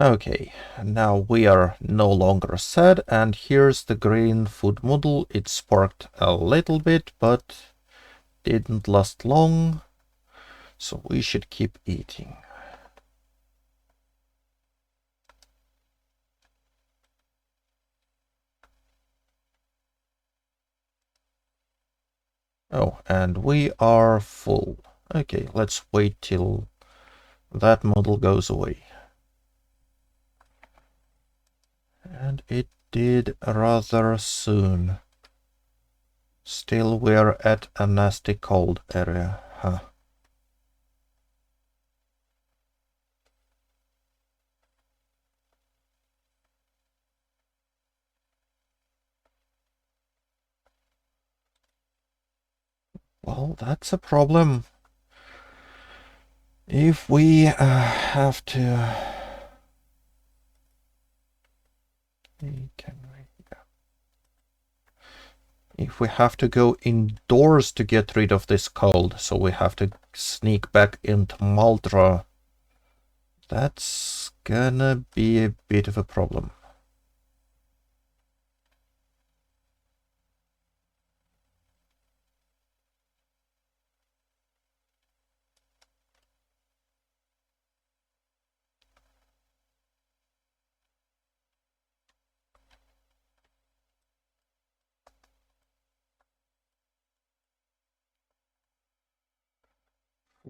S1: Okay, now we are no longer sad, and here's the green food model. It sparked a little bit, but didn't last long, so we should keep eating. Oh, and we are full. Okay, let's wait till that model goes away. And it did rather soon. Still we're at a nasty cold area, huh? Well, that's a problem. If we have to... Can we... If we have to go indoors to get rid of this cold, so we have to sneak back into Maldra, that's gonna be a bit of a problem.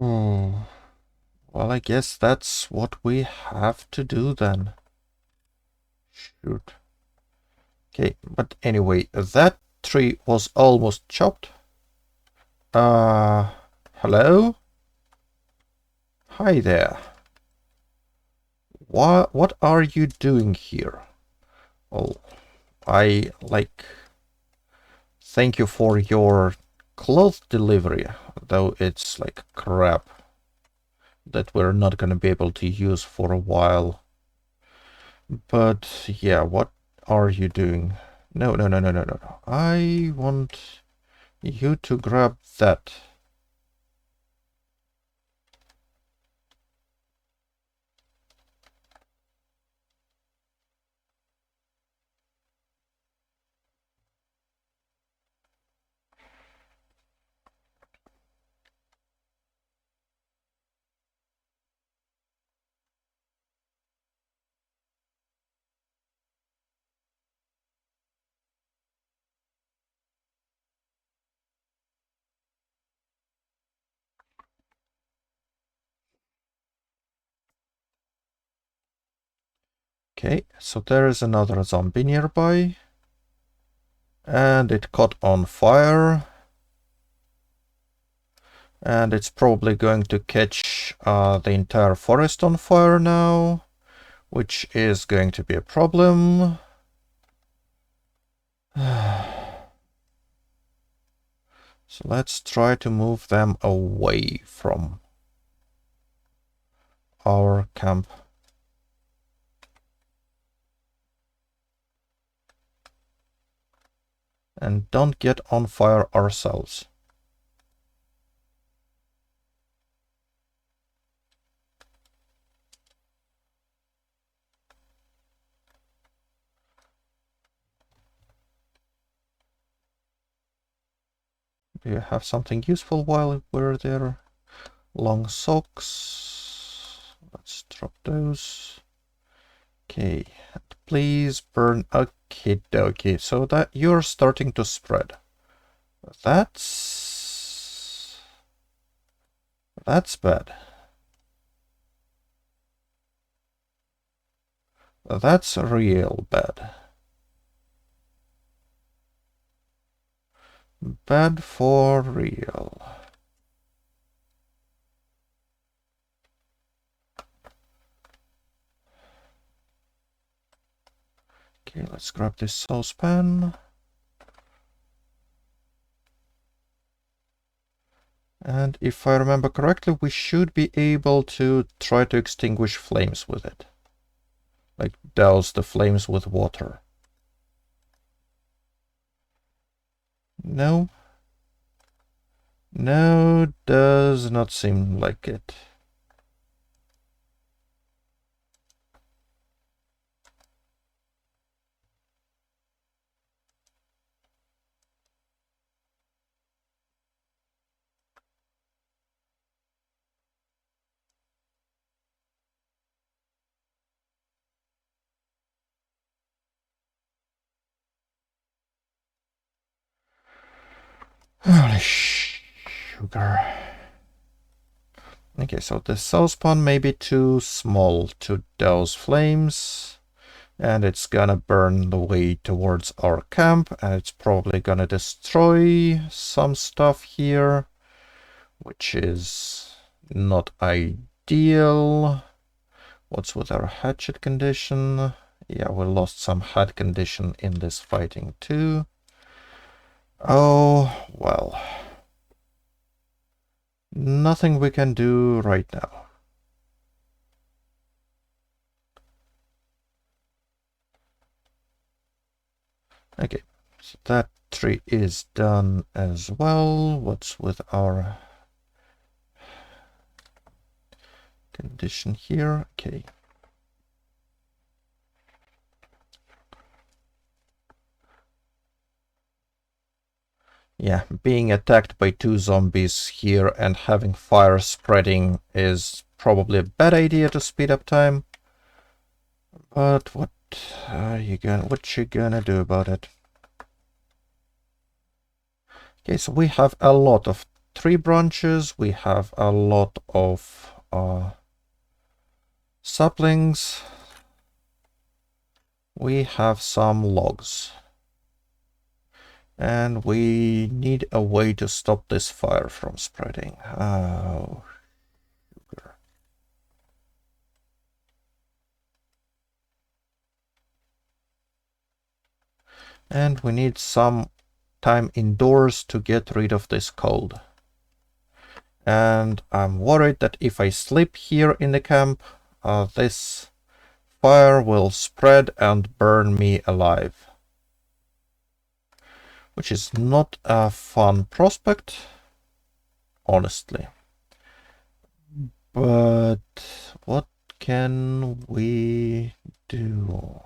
S1: Oh, well, I guess that's what we have to do then. Shoot. Okay, but anyway, that tree was almost chopped. Hello? Hi there. What are you doing here? Oh, I like... Thank you for your cloth delivery, though it's like crap that we're not gonna be able to use for a while. But yeah, what are you doing? No, no, no, no, no, no, no. I want you to grab that. Okay, so there is another zombie nearby. And it caught on fire. And it's probably going to catch the entire forest on fire now, which is going to be a problem. So let's try to move them away from our camp. And don't get on fire ourselves. Do you have something useful while we're there? Long socks. Let's drop those. Okay, please burn. Okay, okay. So that you're starting to spread. That's bad. That's real bad. Bad for real. Okay, let's grab this saucepan. And if I remember correctly, we should be able to try to extinguish flames with it. Like douse the flames with water. No. No, does not seem like it. Holy sugar. Okay, so the saucepan may be too small to douse flames. And it's gonna burn the way towards our camp. And it's probably gonna destroy some stuff here. Which is not ideal. What's with our hatchet condition? Yeah, we lost some hat condition in this fighting too. Oh, well. Nothing we can do right now. Okay, so that tree is done as well. What's with our condition here? Okay. Yeah, being attacked by 2 zombies here and having fire spreading is probably a bad idea to speed up time. But what you gonna do about it? Okay, so we have a lot of tree branches, we have a lot of saplings, we have some logs. And we need a way to stop this fire from spreading. Oh, sugar. And we need some time indoors to get rid of this cold. And I'm worried that if I sleep here in the camp, this fire will spread and burn me alive. Which is not a fun prospect, honestly. But what can we do?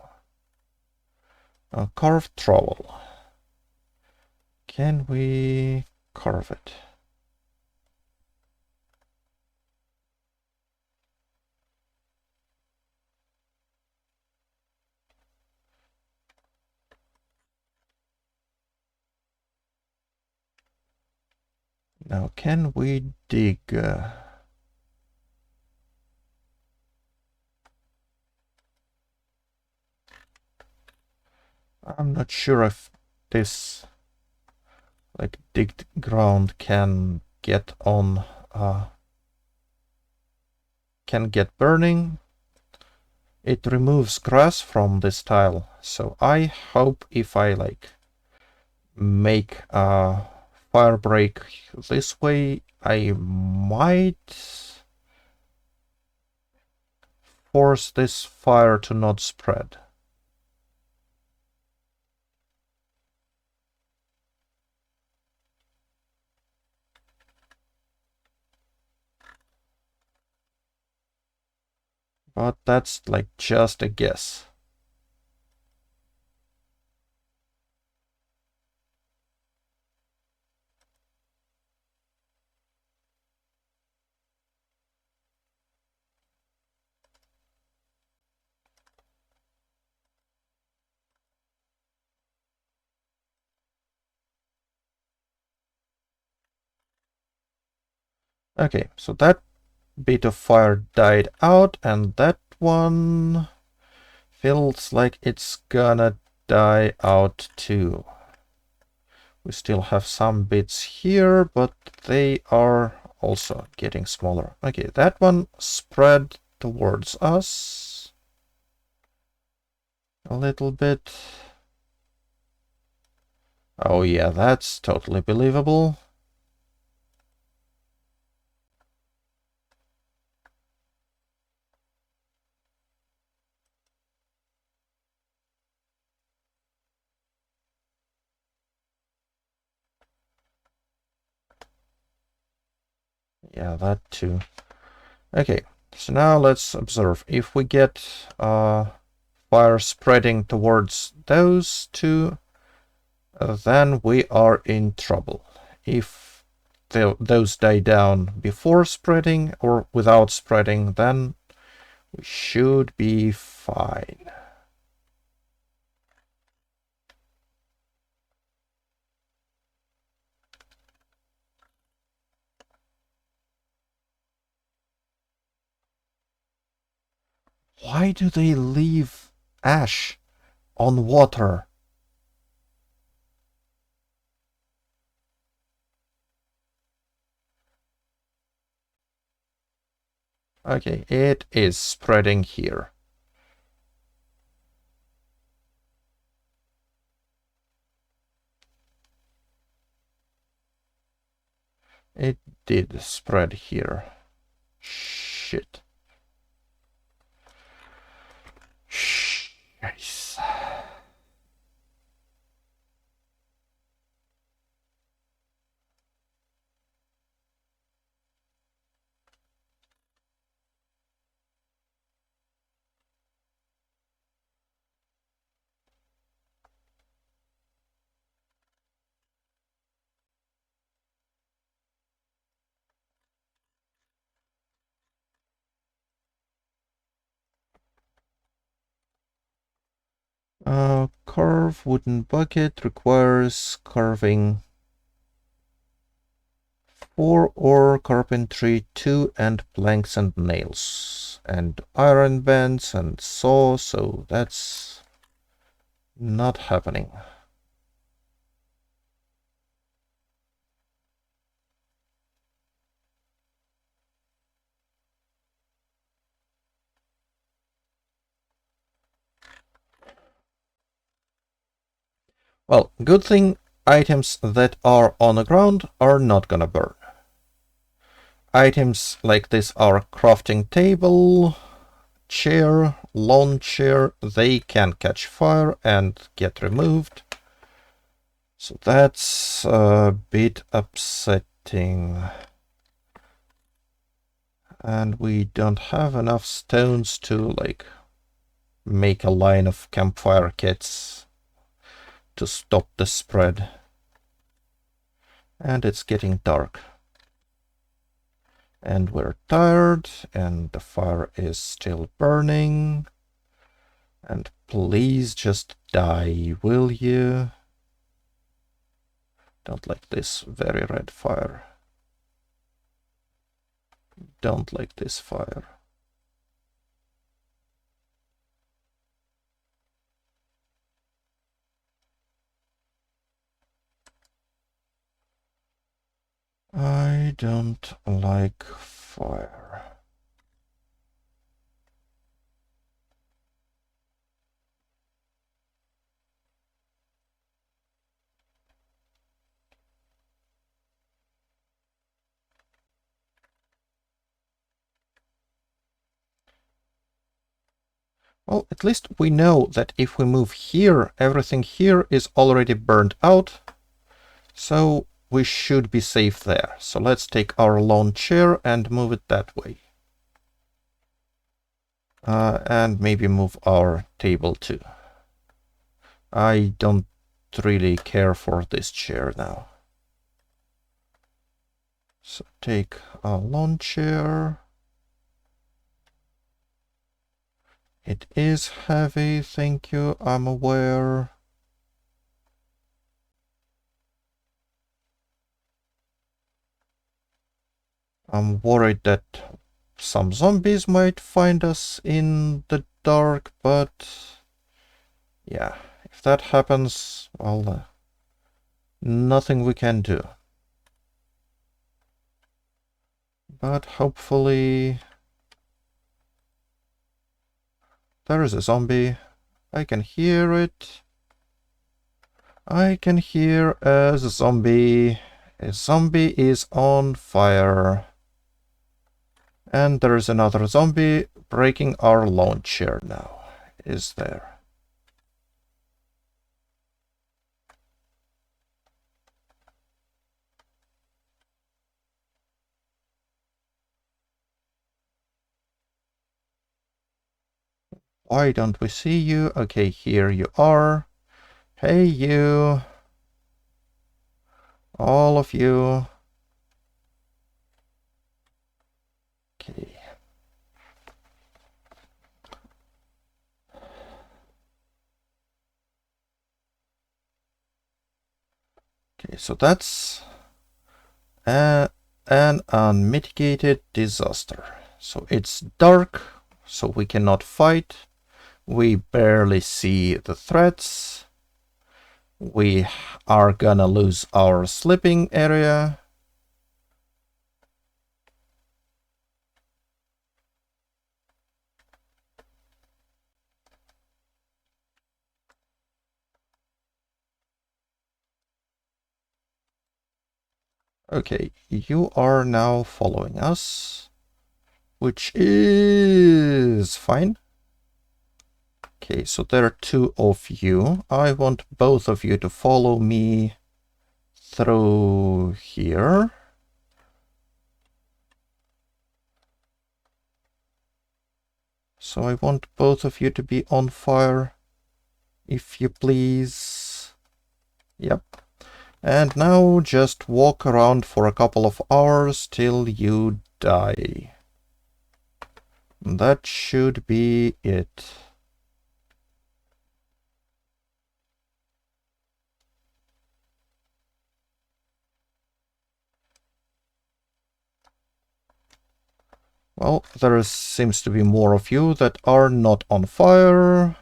S1: A carved trowel. Can we carve it? Now, can we dig? I'm not sure if this like digged ground can get on can get burning. It removes grass from this tile, so I hope if I like make a fire break this way, I might force this fire to not spread. But that's like just a guess. Okay, so that bit of fire died out, and that one feels like it's gonna die out too. We still have some bits here, but they are also getting smaller. Okay, that one spread towards us a little bit. Oh yeah, that's totally believable. Yeah, that too. Okay, so now let's observe. If we get fire spreading towards those two, then we are in trouble. If those die down before spreading or without spreading, then we should be fine. Why do they leave ash on water? Okay, it is spreading here. It did spread here. Shit. Nice. Carve wooden bucket requires carving 4 or carpentry 2 and planks and nails and iron bands and saw, so that's not happening. Well, good thing items that are on the ground are not gonna burn. Items like this are crafting table, chair, lawn chair, they can catch fire and get removed. So that's a bit upsetting. And we don't have enough stones to like make a line of campfire kits to stop the spread. And it's getting dark. And we're tired, and the fire is still burning. And please just die, will you? Don't like this very red fire. Don't like this fire. I don't like fire. Well, at least we know that if we move here, everything here is already burned out. So we should be safe there. So let's take our lawn chair and move it that way. And maybe move our table too. I don't really care for this chair now. So take a lawn chair. It is heavy, thank you, I'm aware. I'm worried that some zombies might find us in the dark, but yeah, if that happens, well, nothing we can do. But hopefully there is a zombie. I can hear it. I can hear a zombie. A zombie is on fire. And there is another zombie breaking our lawn chair now. Is there? Why don't we see you? Okay, here you are. Hey, you. All of you. Okay. Okay, so that's an unmitigated disaster. So it's dark, so we cannot fight. We barely see the threats. We are gonna lose our sleeping area. Okay, you are now following us, which is fine. Okay, so there are 2 of you. I want both of you to follow me through here. So I want both of you to be on fire, if you please. Yep. And now just walk around for a couple of hours till you die. That should be it. Well, seems to be more of you that are not on fire.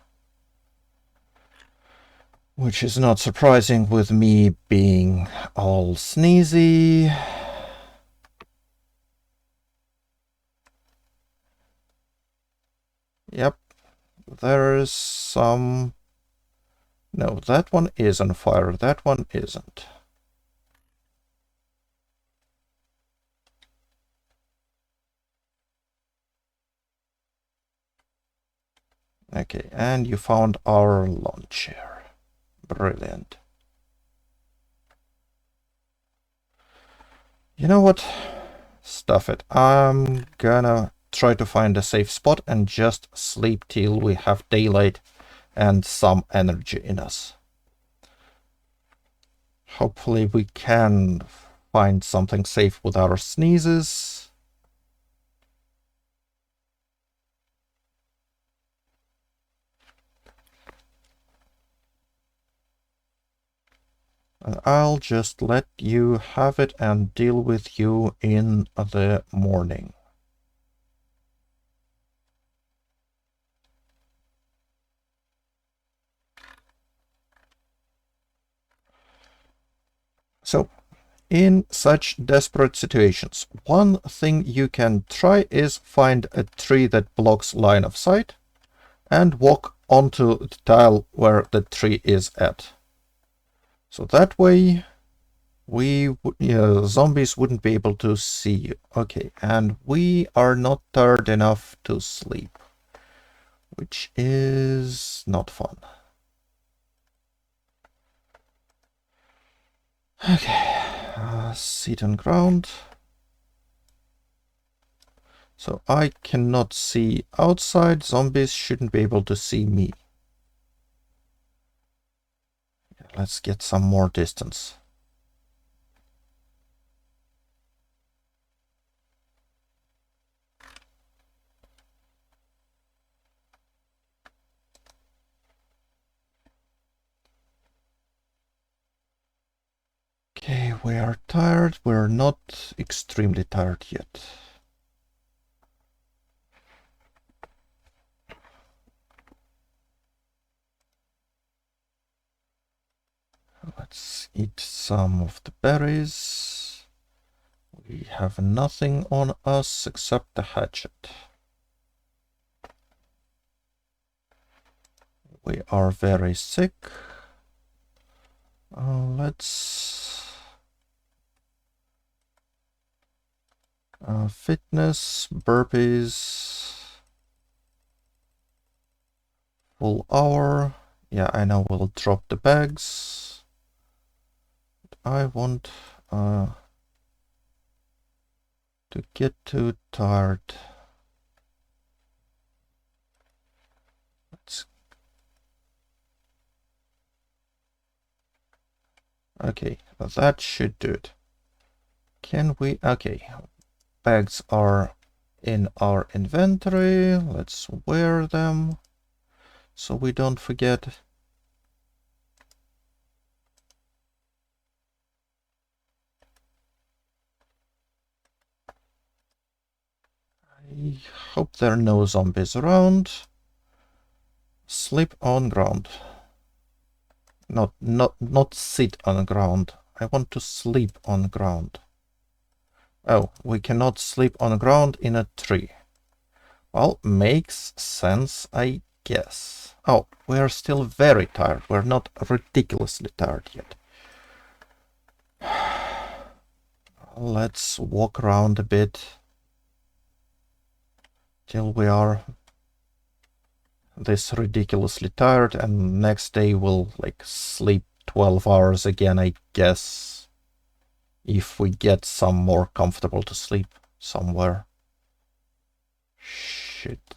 S1: Which is not surprising with me being all sneezy. Yep, there's some... No, that one is on fire, that one isn't. Okay, and you found our lawn chair. Brilliant. You know what? Stuff it. I'm gonna try to find a safe spot and just sleep till we have daylight and some energy in us. Hopefully we can find something safe with our sneezes. I'll just let you have it and deal with you in the morning. So, in such desperate situations, one thing you can try is find a tree that blocks line of sight and walk onto the tile where the tree is at. So that way zombies wouldn't be able to see you. Okay, and we are not tired enough to sleep, which is not fun. Okay, sit on ground. So I cannot see outside. Zombies shouldn't be able to see me. Let's get some more distance. Okay, we are tired. We're not extremely tired yet. Let's eat some of the berries. We have nothing on us except the hatchet. We are very sick. Let's... fitness, burpees, full hour. Yeah, I know we'll drop the bags. I want to get too tired. Okay, that should do it. Can we... Okay, bags are in our inventory. Let's wear them so we don't forget. I hope there are no zombies around. Sleep on ground. Not sit on ground. I want to sleep on ground. Oh, we cannot sleep on ground in a tree. Well, makes sense, I guess. Oh, we are still very tired. We're not ridiculously tired yet. Let's walk around a bit till we are this ridiculously tired, and next day we'll like sleep 12 hours again, I guess, if we get some more comfortable to sleep somewhere. Shit.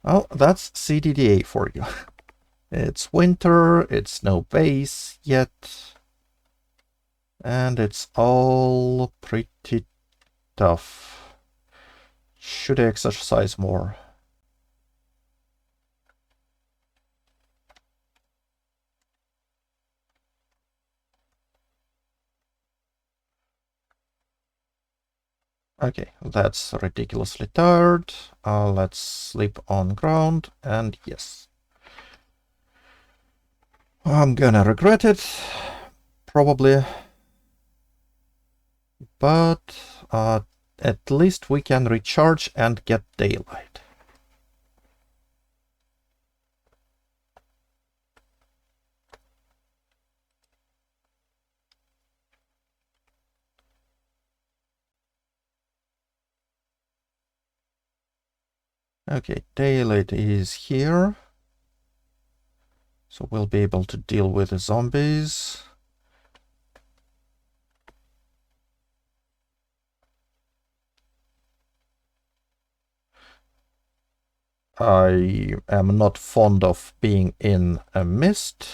S1: Well, that's CDDA for you. It's winter, it's no base yet, and it's all pretty tough. Should I exercise more? Okay, that's ridiculously tired. Let's sleep on ground, and yes. I'm gonna regret it, probably, but at least we can recharge and get daylight. Okay, daylight is here. So we'll be able to deal with the zombies. I am not fond of being in a mist.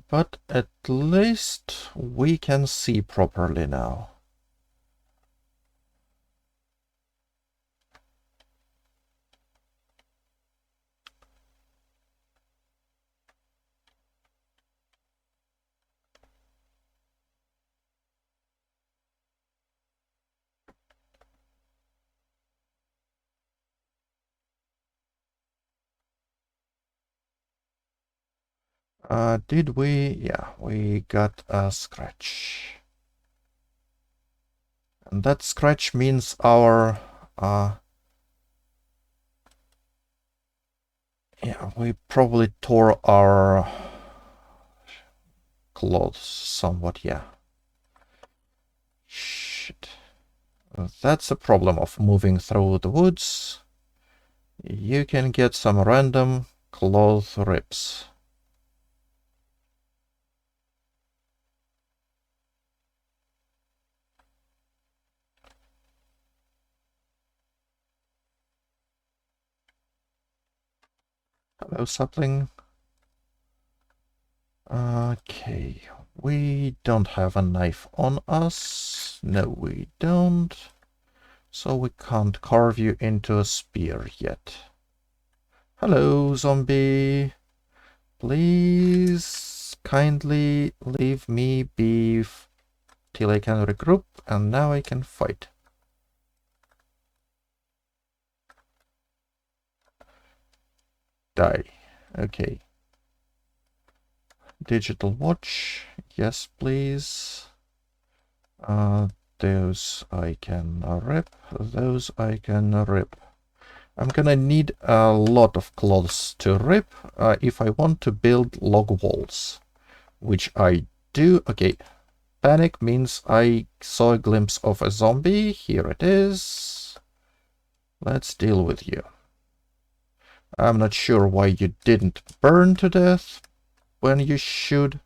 S1: But at least we can see properly now. Did we? Yeah, we got a scratch. And that scratch means our... yeah, we probably tore our clothes somewhat, yeah. Shit. That's a problem of moving through the woods. You can get some random cloth rips. Hello, sapling. Okay, we don't have a knife on us. No, we don't. So we can't carve you into a spear yet. Hello, zombie. Please kindly leave me be till I can regroup, and now I can fight. Die. Okay. Digital watch. Yes, please. Those I can rip. Those I can rip. I'm gonna need a lot of cloths to rip if I want to build log walls, which I do. Okay, panic means I saw a glimpse of a zombie. Here it is. Let's deal with you. I'm not sure why you didn't burn to death when you should.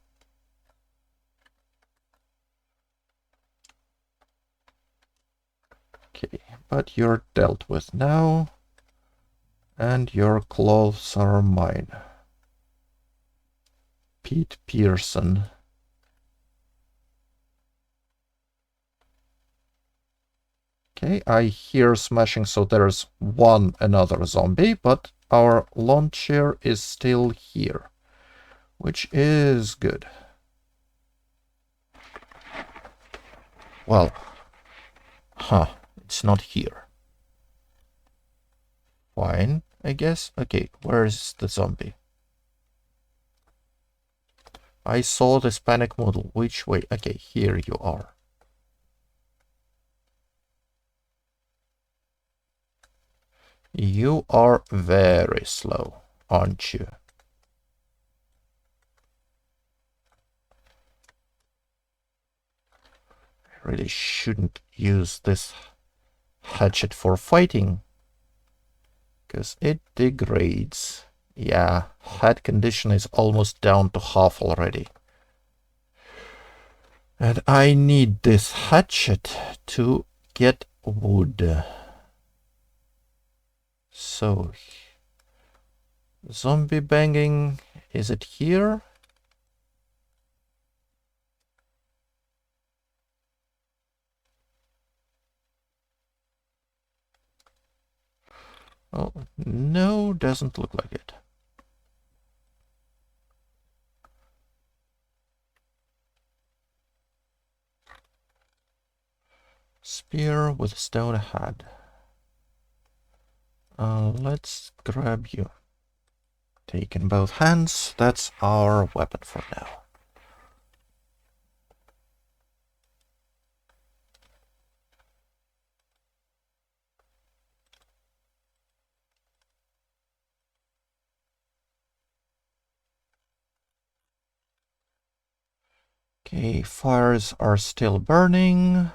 S1: Okay, but you're dealt with now, and your clothes are mine. Pete Pearson. Okay, I hear smashing, so there's another zombie, but our launcher is still here, which is good. Well, it's not here. Fine, I guess. Okay, where's the zombie? I saw this panic model. Which way? Okay, here you are. You are very slow, aren't you? I really shouldn't use this hatchet for fighting, because it degrades. Yeah, head condition is almost down to half already. And I need this hatchet to get wood. So, zombie banging, is it here? Oh, no, doesn't look like it. Spear with stone head. Let's grab you. Take in both hands. That's our weapon for now. Okay, fires are still burning.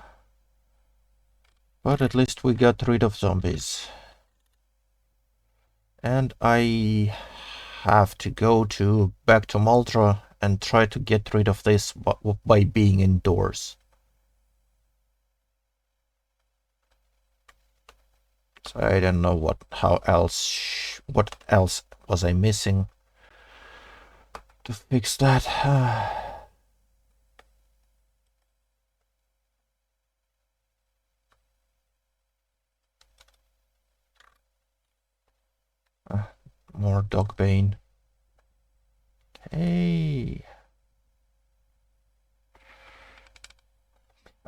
S1: But at least we got rid of zombies. And I have to go back to Maltra and try to get rid of this by being indoors. So I don't know what else was I missing to fix that. More dogbane. Hey.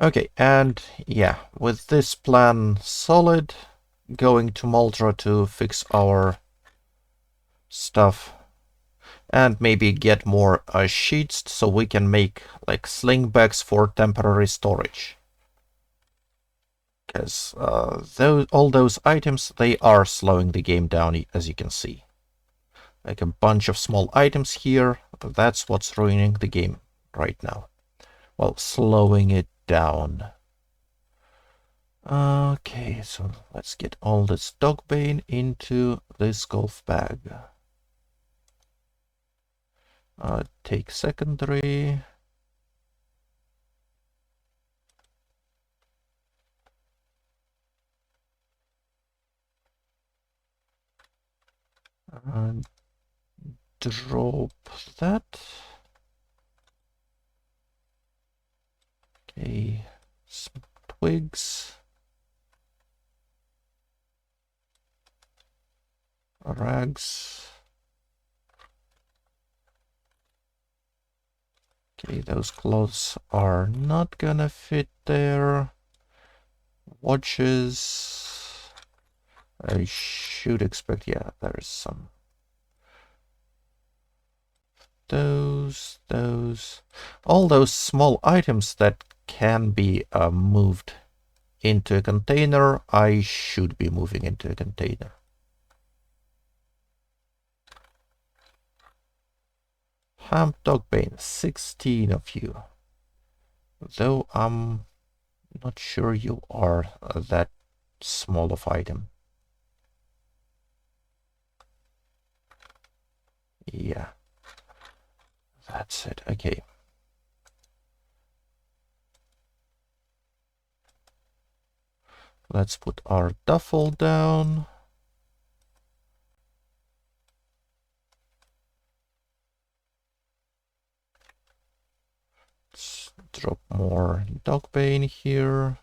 S1: Okay, and yeah, with this plan solid, going to Maltra to fix our stuff and maybe get more sheets so we can make like sling-bags for temporary storage. Because all those items, they are slowing the game down, as you can see. Like a bunch of small items here, that's what's ruining the game right now. Well, slowing it down. Okay, so let's get all this dogbane into this golf bag. Take secondary. And drop that. Okay, some twigs. Rags. Okay, those clothes are not gonna fit there. Watches. I should expect, yeah, there's some. Those. All those small items that can be moved into a container, I should be moving into a container. Hemp dogbane, 16 of you. Though I'm not sure you are that small of item. Yeah. That's it. Okay. Let's put our duffel down. Let's drop more dogbane here.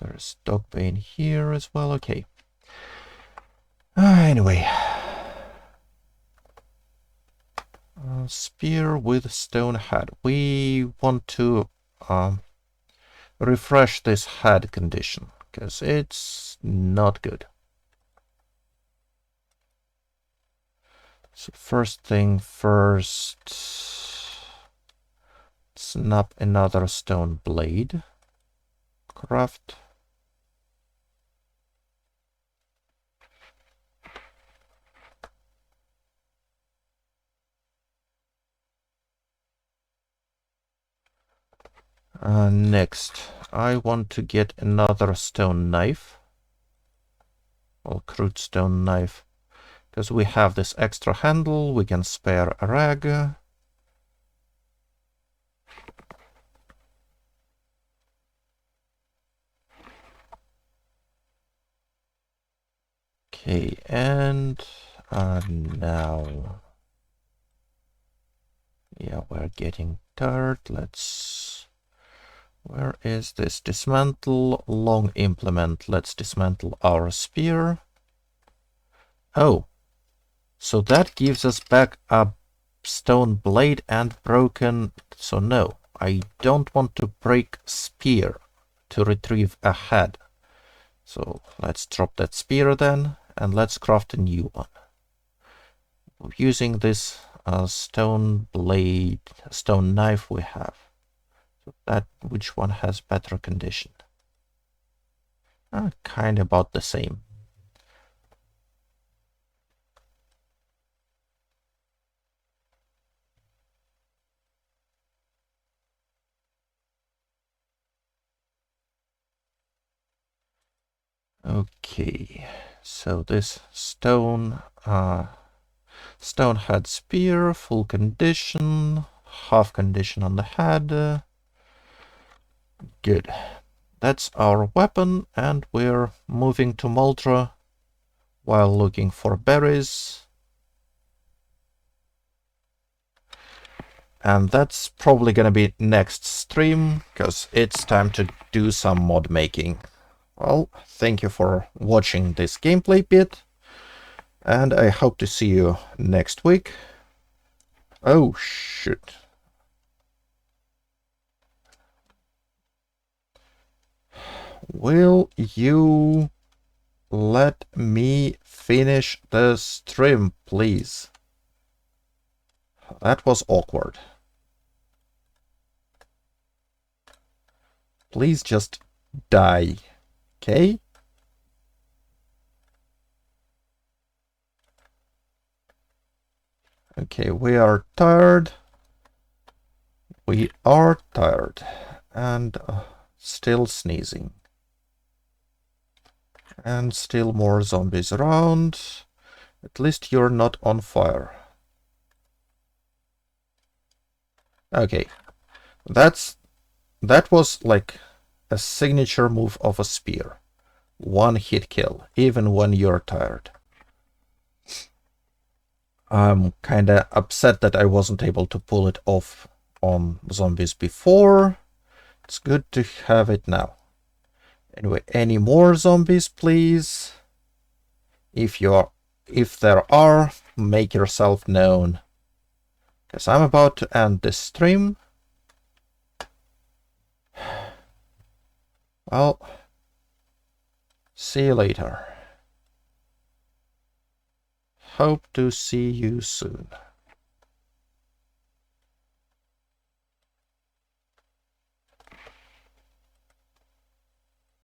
S1: There's dogbane here as well. Okay. Anyway. Spear with stone head. We want to refresh this head condition because it's not good. So first thing first, snap another stone blade. Craft. Next, I want to get another stone knife. Well, crude stone knife. Because we have this extra handle, we can spare a rag. Okay, and now... Yeah, we're getting tired. Let's... Where is this? Dismantle long implement. Let's dismantle our spear. Oh, so that gives us back a stone blade and broken, so no, I don't want to break spear to retrieve a head. So let's drop that spear then, and let's craft a new one. Using this stone blade, stone knife we have. So that, which one has better condition? Kind of about the same. Okay, so this stone head spear, full condition, half condition on the head. Good. That's our weapon, and we're moving to Moltra while looking for berries. And that's probably gonna be next stream, because it's time to do some mod making. Well, thank you for watching this gameplay bit, and I hope to see you next week. Oh, shoot. Will you let me finish the stream, please? That was awkward. Please just die, okay? Okay, we are tired. We are tired. And still sneezing. And still more zombies around. At least you're not on fire. Okay. That was like a signature move of a spear. One hit kill, even when you're tired. I'm kinda upset that I wasn't able to pull it off on zombies before. It's good to have it now. Anyway, any more zombies, please? If there are, make yourself known. Because I'm about to end this stream. Well, see you later. Hope to see you soon.